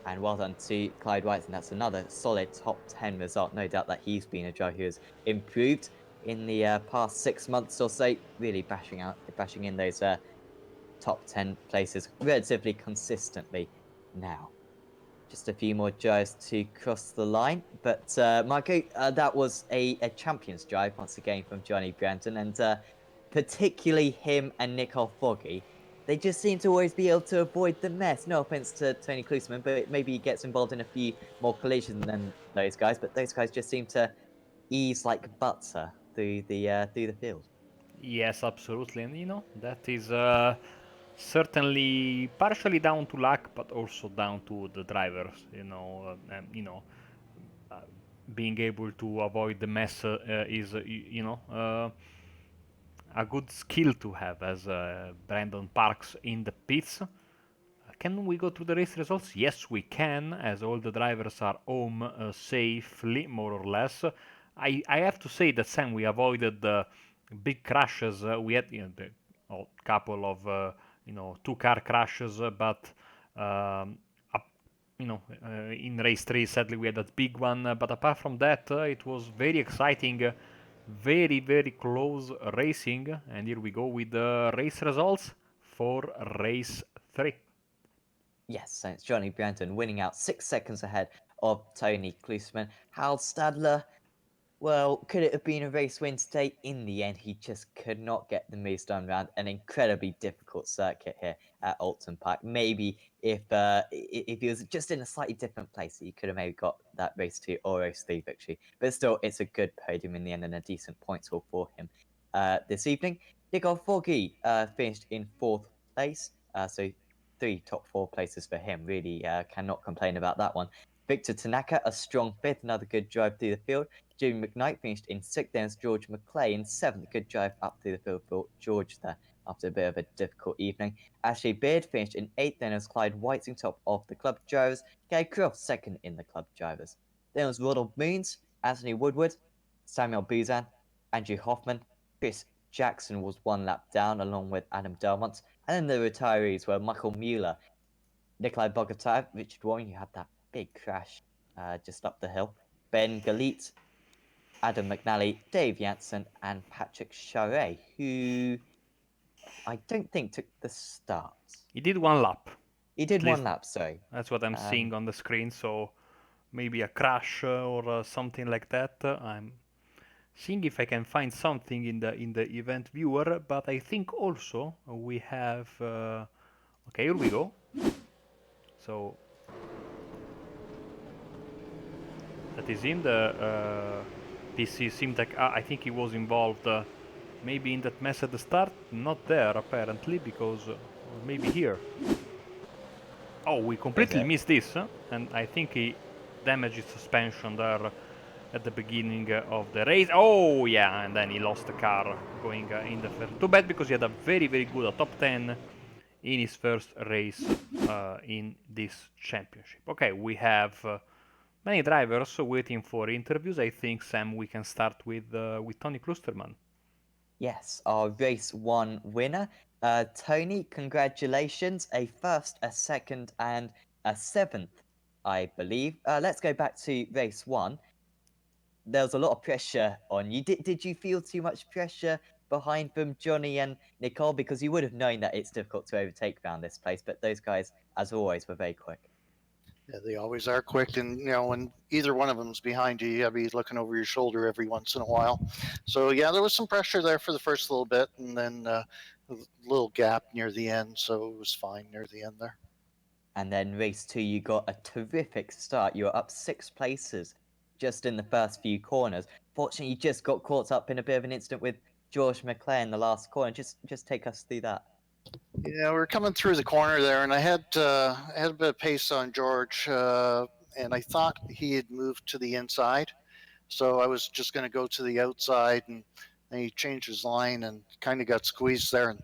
And well done to Clyde Whiting. That's another solid top 10 result. No doubt that he's been a driver who has improved in the past 6 months or so, really bashing in those top 10 places relatively consistently now. Just a few more drives to cross the line, but Marco, that was a champion's drive once again from Johnny Brandon, and particularly him and Nicole Foggy. They just seem to always be able to avoid the mess. No offense to Tony Klusman, but maybe he gets involved in a few more collisions than those guys. But those guys just seem to ease like butter through the field. Yes, absolutely, and that is certainly partially down to luck, but also down to the drivers. Uh, Being able to avoid the mess is, a good skill to have, as Brandon Parks in the pits. Can we go through the race results? Yes, we can, as all the drivers are home safely, more or less. I have to say that, Sam, we avoided big crashes. We had a couple of 2-car crashes, but in race 3, sadly, we had that big one. But apart from that, it was very exciting, very, very close racing. And here we go with the race results for race 3. Yes, so it's Johnny Brandon winning out 6 seconds ahead of Tony Klusman. Hal Stadler, well, could it have been a race win today? In the end, he just could not get the moves done around an incredibly difficult circuit here at Oulton Park. Maybe if he was just in a slightly different place, he could have maybe got that race 2 or race 3 victory. But still, it's a good podium in the end and a decent points haul for him this evening. Diggle Foggy finished in 4th place, so 3 top 4 places for him. Really cannot complain about that one. Victor Tanaka, a strong 5th, another good drive through the field. Jimmy McKnight finished in 6th, then as George McClay in 7th. Good drive up through the field for George there after a bit of a difficult evening. Ashley Beard finished in 8th, then as Clyde Whiting top of the club drivers. Gary Croft 2nd in the club drivers. Then was Ronald Moons, Anthony Woodward, Samuel Buzan, Andrew Hoffman. Chris Jackson was 1 lap down along with Adam Delmont. And then the retirees were Michael Mueller, Nikolai Bogotayev, Richard Warren, you had that big crash just up the hill. Ben Galit, Adam McNally, Dave Janssen, and Patrick Charret, who I don't think took the start. He did 1 lap. He did At 1 least lap, sorry. That's what I'm seeing on the screen. So maybe a crash or something like that. I'm seeing if I can find something in the event viewer, but I think also we have. Okay, here we go. So that is in the PC Simtech. I think he was involved. Maybe in that mess at the start, not there apparently, because or maybe here. Oh, we Is completely it? missed this, and I think he damaged his suspension there at the beginning of the race. Oh, yeah, and then he lost the car going in the first. Too bad because he had a very, very good top 10 in his first race in this championship. Okay, we have many drivers waiting for interviews. I think, Sam, we can start with Tony Klusterman. Yes, our race 1 winner. Tony, congratulations. A first, a second, and a seventh, I believe. Let's go back to race 1. There was a lot of pressure on you. Did you feel too much pressure behind from Johnny and Nicole? Because you would have known that it's difficult to overtake around this place, but those guys, as always, were very quick. Yeah, they always are quick, and when either one of them's behind you, you gotta be looking over your shoulder every once in a while. So yeah, there was some pressure there for the first little bit, and then a little gap near the end, so it was fine near the end there. And then race 2, you got a terrific start. You were up 6 places just in the first few corners. Fortunately, you just got caught up in a bit of an incident with George McClare in the last corner. Just take us through that. Yeah, we were coming through the corner there, and I had a bit of pace on George, and I thought he had moved to the inside, so I was just going to go to the outside, and he changed his line and kind of got squeezed there. And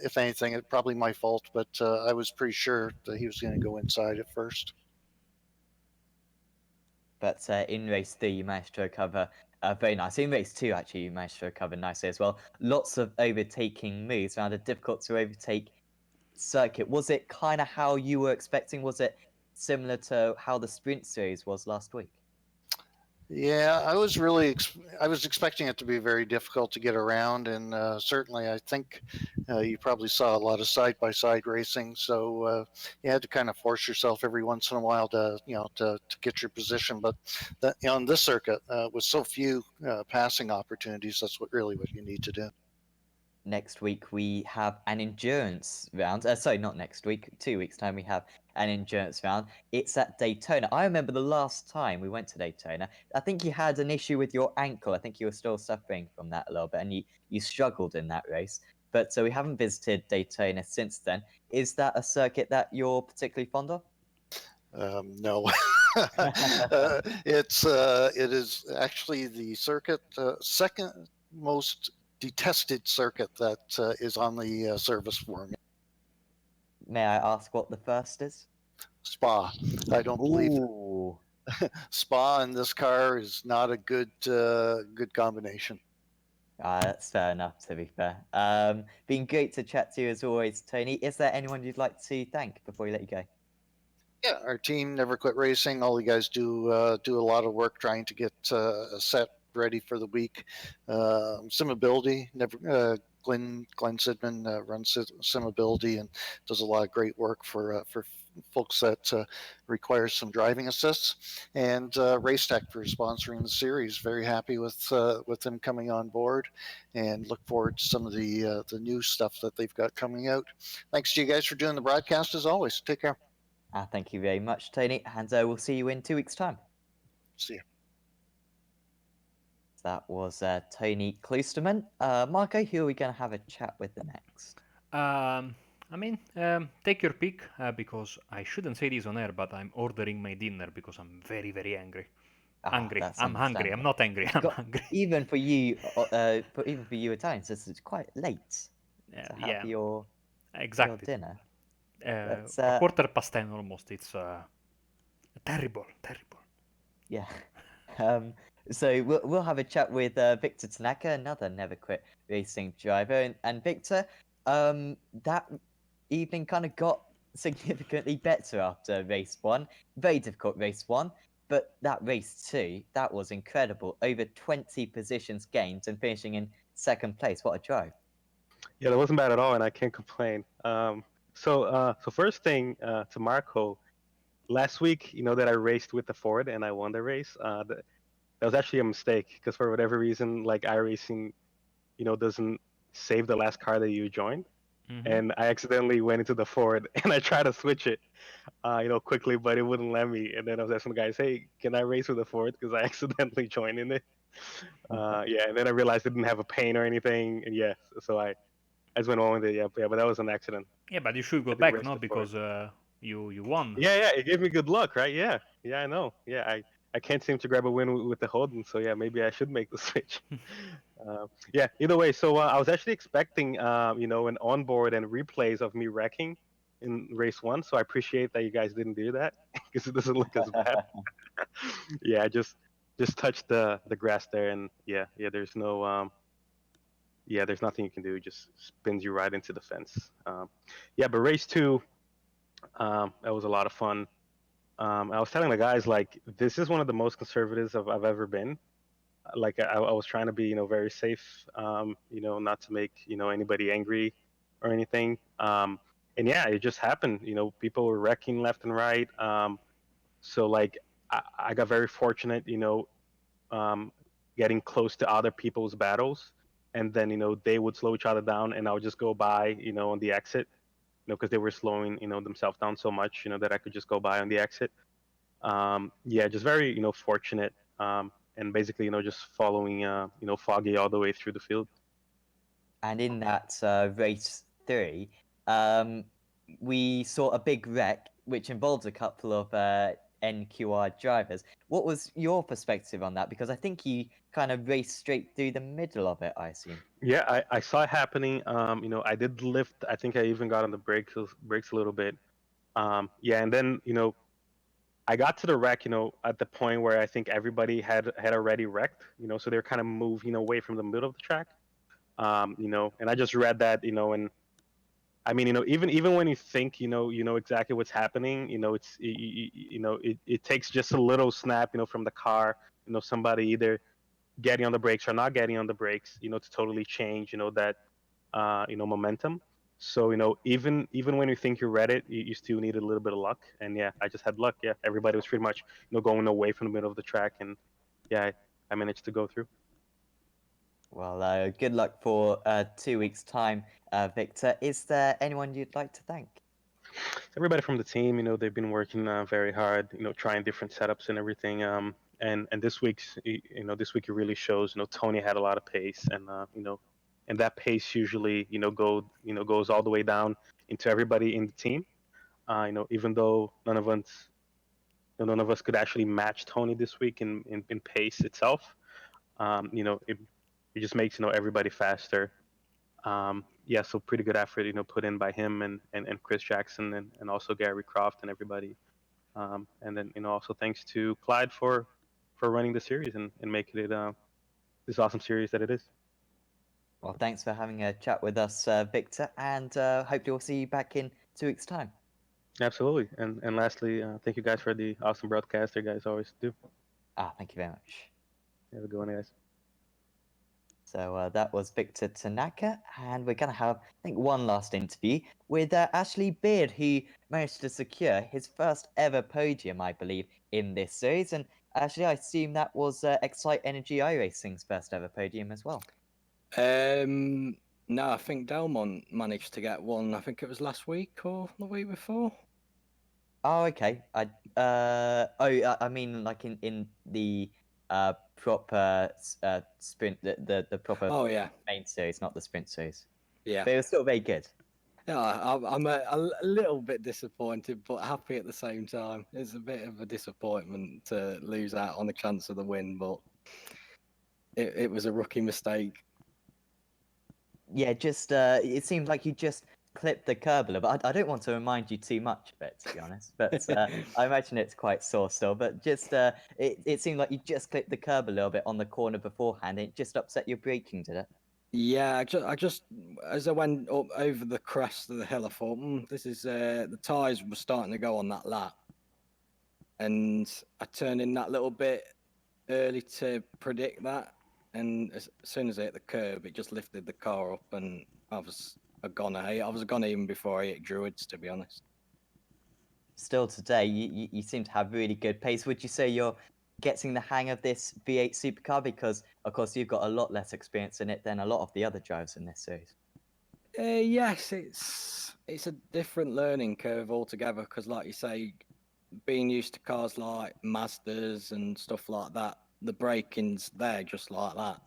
if anything, it's probably my fault, but I was pretty sure that he was going to go inside at first. But in race 3, you managed to recover very nice. In race 2, actually, you managed to recover nicely as well. Lots of overtaking moves around a difficult to overtake circuit. Was it kind of how you were expecting? Was it similar to how the sprint series was last week? Yeah, I was expecting it to be very difficult to get around, and certainly I think you probably saw a lot of side by side racing, so you had to kind of force yourself every once in a while to to get your position. But that, on this circuit, with so few passing opportunities, that's what you need to do. Next week we have an endurance round. Sorry, not next week. 2 weeks time we have an endurance round. It's at Daytona. I remember the last time we went to Daytona. I think you had an issue with your ankle. I think you were still suffering from that a little bit, and you struggled in that race. But so we haven't visited Daytona since then. Is that a circuit that you're particularly fond of? No. It is actually the circuit second most detested circuit that is on the service for me. May I ask what the first is? Spa. I don't believe Ooh. Spa in this car is not a good combination. That's fair enough, to be fair. Been great to chat to you as always, Tony. Is there anyone you'd like to thank before we let you go? Yeah, our team never quit racing. All you guys do a lot of work trying to get a set ready for the week. Simability never. Glenn Sidman runs Simability and does a lot of great work for folks that require some driving assists. And Racetech for sponsoring the series. Very happy with them coming on board, and look forward to some of the new stuff that they've got coming out. Thanks to you guys for doing the broadcast as always. Take care. Thank you very much, Tony, and we'll see you in 2 weeks' time. See you. That was Tony Kloosterman. Marco, who are we going to have a chat with next? Take your pick because I shouldn't say this on air, but I'm ordering my dinner because I'm very, very angry. That's I'm hungry. I'm understandable. not angry. I'm hungry. Even for you, Italians, it's quite late to have your exactly. dinner. A 10:15 almost. It's terrible, terrible. Yeah. So we'll have a chat with Victor Tanaka, another Never Quit Racing driver, and Victor, that evening kind of got significantly better after race 1. Very difficult race 1, but that race 2, that was incredible. Over 20 positions gained and finishing in second place. What a drive! Yeah, that wasn't bad at all, and I can't complain. So first thing to Marco, last week, that I raced with the Ford and I won the race. that was actually a mistake because for whatever reason, like iRacing, doesn't save the last car that you joined, and I accidentally went into the Ford and I tried to switch it, quickly, but it wouldn't let me. And then I was asking the guys, "Hey, can I race with the Ford?" Because I accidentally joined in it. Yeah, and then I realized it didn't have a paint or anything, and yeah, so I just went on with it. Yeah, but that was an accident. Yeah, but you should go I did back, race no? the Ford. Because you won. Yeah, it gave me good luck, right? Yeah, I know. Yeah, I can't seem to grab a win with the Holden, so yeah, maybe I should make the switch. Yeah, either way, so I was actually expecting, an onboard and replays of me wrecking in race one, so I appreciate that you guys didn't do that because it doesn't look as bad. Yeah, I just touched the grass there, and there's no there's nothing you can do. It just spins you right into the fence. Yeah, but race two, that was a lot of fun. I was telling the guys like this is one of the most conservatives I've ever been. Like I was trying to be very safe, not to make anybody angry or anything. And yeah, it just happened. People were wrecking left and right. So like I got very fortunate, um, getting close to other people's battles, and then they would slow each other down, and I would just go by, on the exit, because they were slowing, themselves down so much, that I could just go by on the exit. Yeah, just very, fortunate, and basically, just following, Foggy all the way through the field. And in that race 3, we saw a big wreck, which involved a couple of NQR drivers. What was your perspective on that? Because I think you kind of raced straight through the middle of it, I assume. Yeah, I saw it happening. I did lift. I think I even got on the brakes a little bit. Yeah, and then I got to the wreck, at the point where I think everybody had already wrecked, so they're kind of moving away from the middle of the track. And I just read that, and I mean, even when you think, exactly what's happening, it takes just a little snap, from the car, somebody either getting on the brakes or not getting on the brakes, to totally change, that, momentum. So, even when you think you read it, you still need a little bit of luck. And yeah, I just had luck. Yeah, everybody was pretty much, going away from the middle of the track, and yeah, I managed to go through. Well, good luck for 2 weeks' time, Victor. Is there anyone you'd like to thank? Everybody from the team, they've been working very hard, trying different setups and everything. And this week's, this week it really shows. Tony had a lot of pace, and and that pace usually, goes all the way down into everybody in the team. Even though none of us could actually match Tony this week in pace itself. It just makes everybody faster. Yeah, so pretty good effort, put in by him and Chris Jackson and also Gary Croft and everybody. And then, also thanks to Clyde for running the series and making it this awesome series that it is. Well, thanks for having a chat with us, Victor, and hopefully we'll see you back in 2 weeks' time. Absolutely. And lastly, thank you guys for the awesome broadcast you guys always do. Thank you very much. Have a good one, guys. So that was Victor Tanaka, and we're going to have, I think, one last interview with Ashley Beard, who managed to secure his first ever podium, I believe, in this series. And actually, I assume that was Excite Energy iRacing's first ever podium as well. No, I think Delmont managed to get one. I think it was last week or the week before. Oh, okay. I mean, like in the proper sprint, the proper Oh yeah, main series, not the sprint series. yeah. But it was still very good. Yeah, I'm a little bit disappointed, but happy at the same time. It's a bit of a disappointment to lose out on the chance of the win, but it was a rookie mistake. Yeah, just it seems like you just clipped the curb a little bit. I don't want to remind you too much of it, to be honest, but I imagine it's quite sore still. But just it seemed like you just clipped the curb a little bit on the corner beforehand. And it just upset your braking, did it? Yeah, I just as I went up over the crest of the hill, I thought, this is the tyres were starting to go on that lap, and I turned in that little bit early to predict that, and as soon as I hit the curb, it just lifted the car up, and I was gone even before I hit Druids, to be honest. Still today, you seem to have really good pace. Would you say you're getting the hang of this V8 supercar? Because, of course, you've got a lot less experience in it than a lot of the other drivers in this series. Yes, it's a different learning curve altogether because, like you say, being used to cars like Mazdas and stuff like that, the braking's there just like that.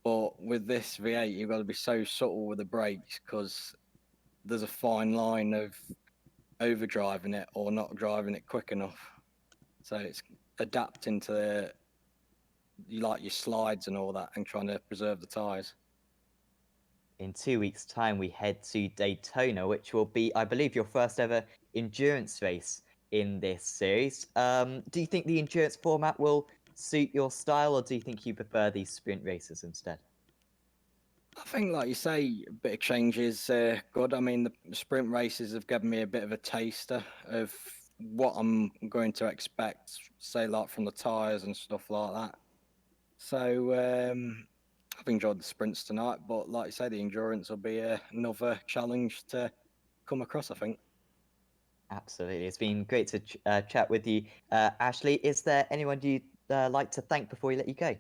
But with this V8, you've got to be so subtle with the brakes because there's a fine line of overdriving it or not driving it quick enough. So it's adapting to your slides and all that and trying to preserve the tyres. In 2 weeks' time, we head to Daytona, which will be, I believe, your first ever endurance race in this series. Do you think the endurance format will suit your style, or do you think you prefer these sprint races instead? I think, like you say, a bit of change is good. I mean, the sprint races have given me a bit of a taster of what I'm going to expect, say, like from the tyres and stuff like that. So I've enjoyed the sprints tonight, but like you say, the endurance will be another challenge to come across, I think. Absolutely. It's been great to chat with you, Ashley. Is there anyone you'd like to thank before we let you go?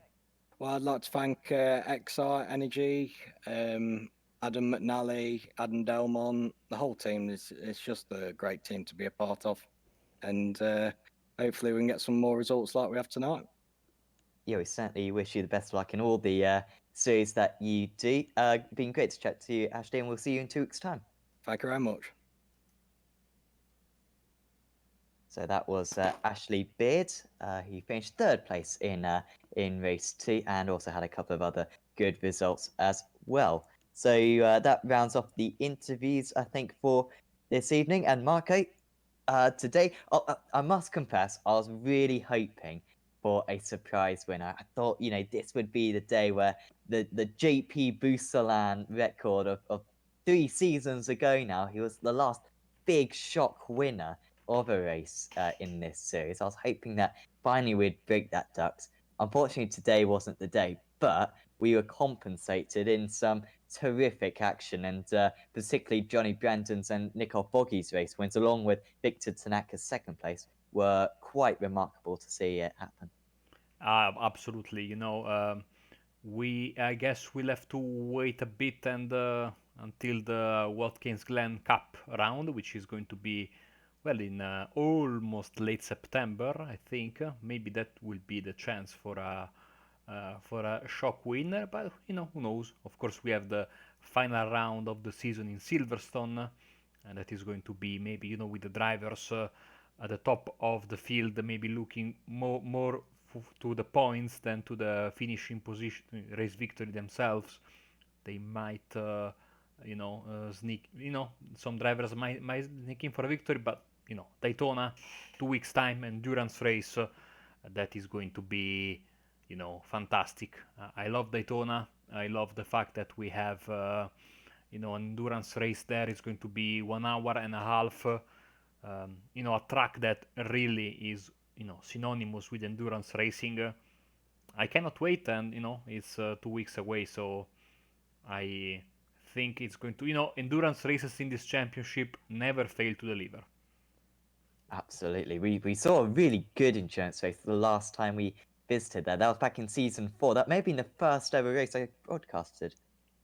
Well, I'd like to thank XR Energy, Adam McNally, Adam Delmont, the whole team. It's just a great team to be a part of. And hopefully we can get some more results like we have tonight. Yeah, we certainly wish you the best of luck in all the series that you do. Been great to chat to you, Ashley, and we'll see you in 2 weeks' time. Thank you very much. So that was Ashley Beard. He finished third place in race 2 and also had a couple of other good results as well. So that rounds off the interviews, I think, for this evening. And Marco, today, I must confess, I was really hoping for a surprise winner. I thought, this would be the day where the JP Busalan record of 3 seasons ago now, he was the last big shock winner of a race in this series. I was hoping that finally we'd break that ducks. Unfortunately, today wasn't the day, but we were compensated in some terrific action, and particularly Johnny Brandon's and Nicole Foggy's race wins, along with Victor Tanaka's second place, were quite remarkable to see it happen. Absolutely. I guess we'll have to wait a bit and until the Watkins Glen Cup round, which is going to be, well, in almost late September, I think. Maybe that will be the chance for a shock winner, but who knows? Of course, we have the final round of the season in Silverstone, and that is going to be maybe with the drivers at the top of the field, maybe looking more to the points than to the finishing position, race victory themselves. They might, sneak. Some drivers might sneak in for a victory, but Daytona, 2 weeks time, endurance race, that is going to be, fantastic. I love Daytona. I love the fact that we have, an endurance race there. It's going to be 1 hour and a half. A track that really is, synonymous with endurance racing. I cannot wait, and it's 2 weeks away, so I think it's going to, endurance races in this championship never fail to deliver. Absolutely. We saw a really good endurance race the last time we visited there. That was back in season 4. That may have been the first ever race I broadcasted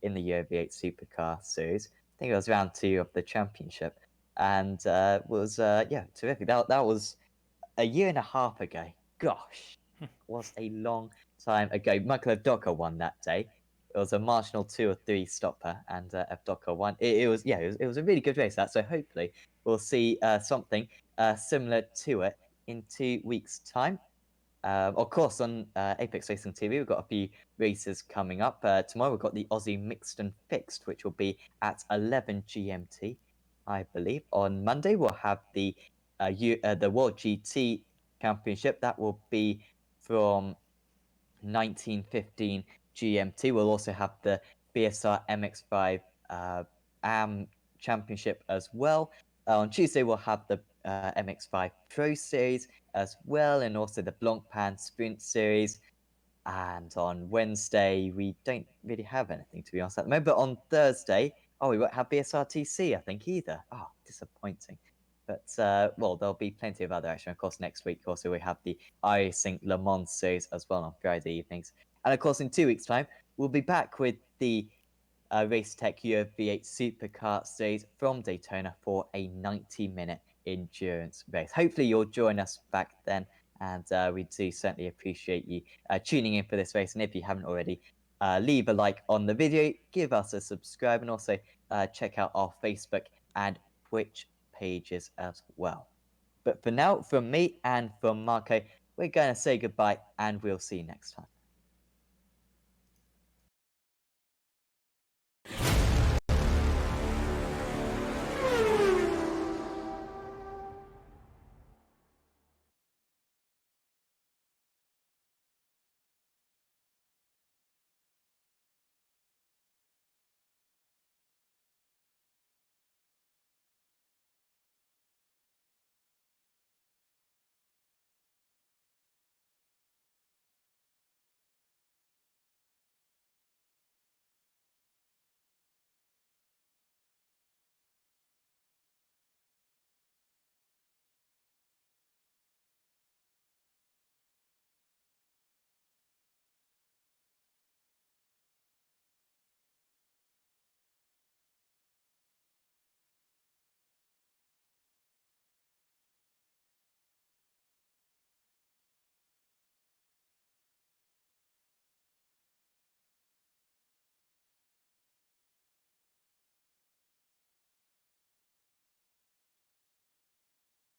in the Euro V8 Supercar series. I think it was round 2 of the championship. And was terrific. That was a year and a half ago. Gosh, was a long time ago. Michael Evdoka won that day. It was a marginal 2 or 3 stopper, and Evdoka won. It was a really good race. That, so hopefully we'll see something similar to it in 2 weeks' time. Of course, on Apex Racing TV, we've got a few races coming up. Tomorrow we've got the Aussie Mixed and Fixed, which will be at 11 GMT, I believe. On Monday we'll have the World GT Championship. That will be from 1915 GMT. We'll also have the BSR MX5 AM Championship as well. On Tuesday, we'll have the MX5 Pro Series as well, and also the Blancpain Sprint Series. And on Wednesday, we don't really have anything, to be honest, at the moment. But on Thursday, we won't have BSR TC, I think, either. Oh, disappointing. But well, there'll be plenty of other action. Of course, next week also we have the iSync Le Mans series as well on Friday evenings, and of course in 2 weeks' time we'll be back with the Racetech Euro V8 Supercar series from Daytona for a 90-minute endurance race. Hopefully you'll join us back then, and we do certainly appreciate you tuning in for this race. And if you haven't already, leave a like on the video, give us a subscribe, and also check out our Facebook and Twitch pages as well. But for now, from me and from Marco, we're going to say goodbye, and we'll see you next time.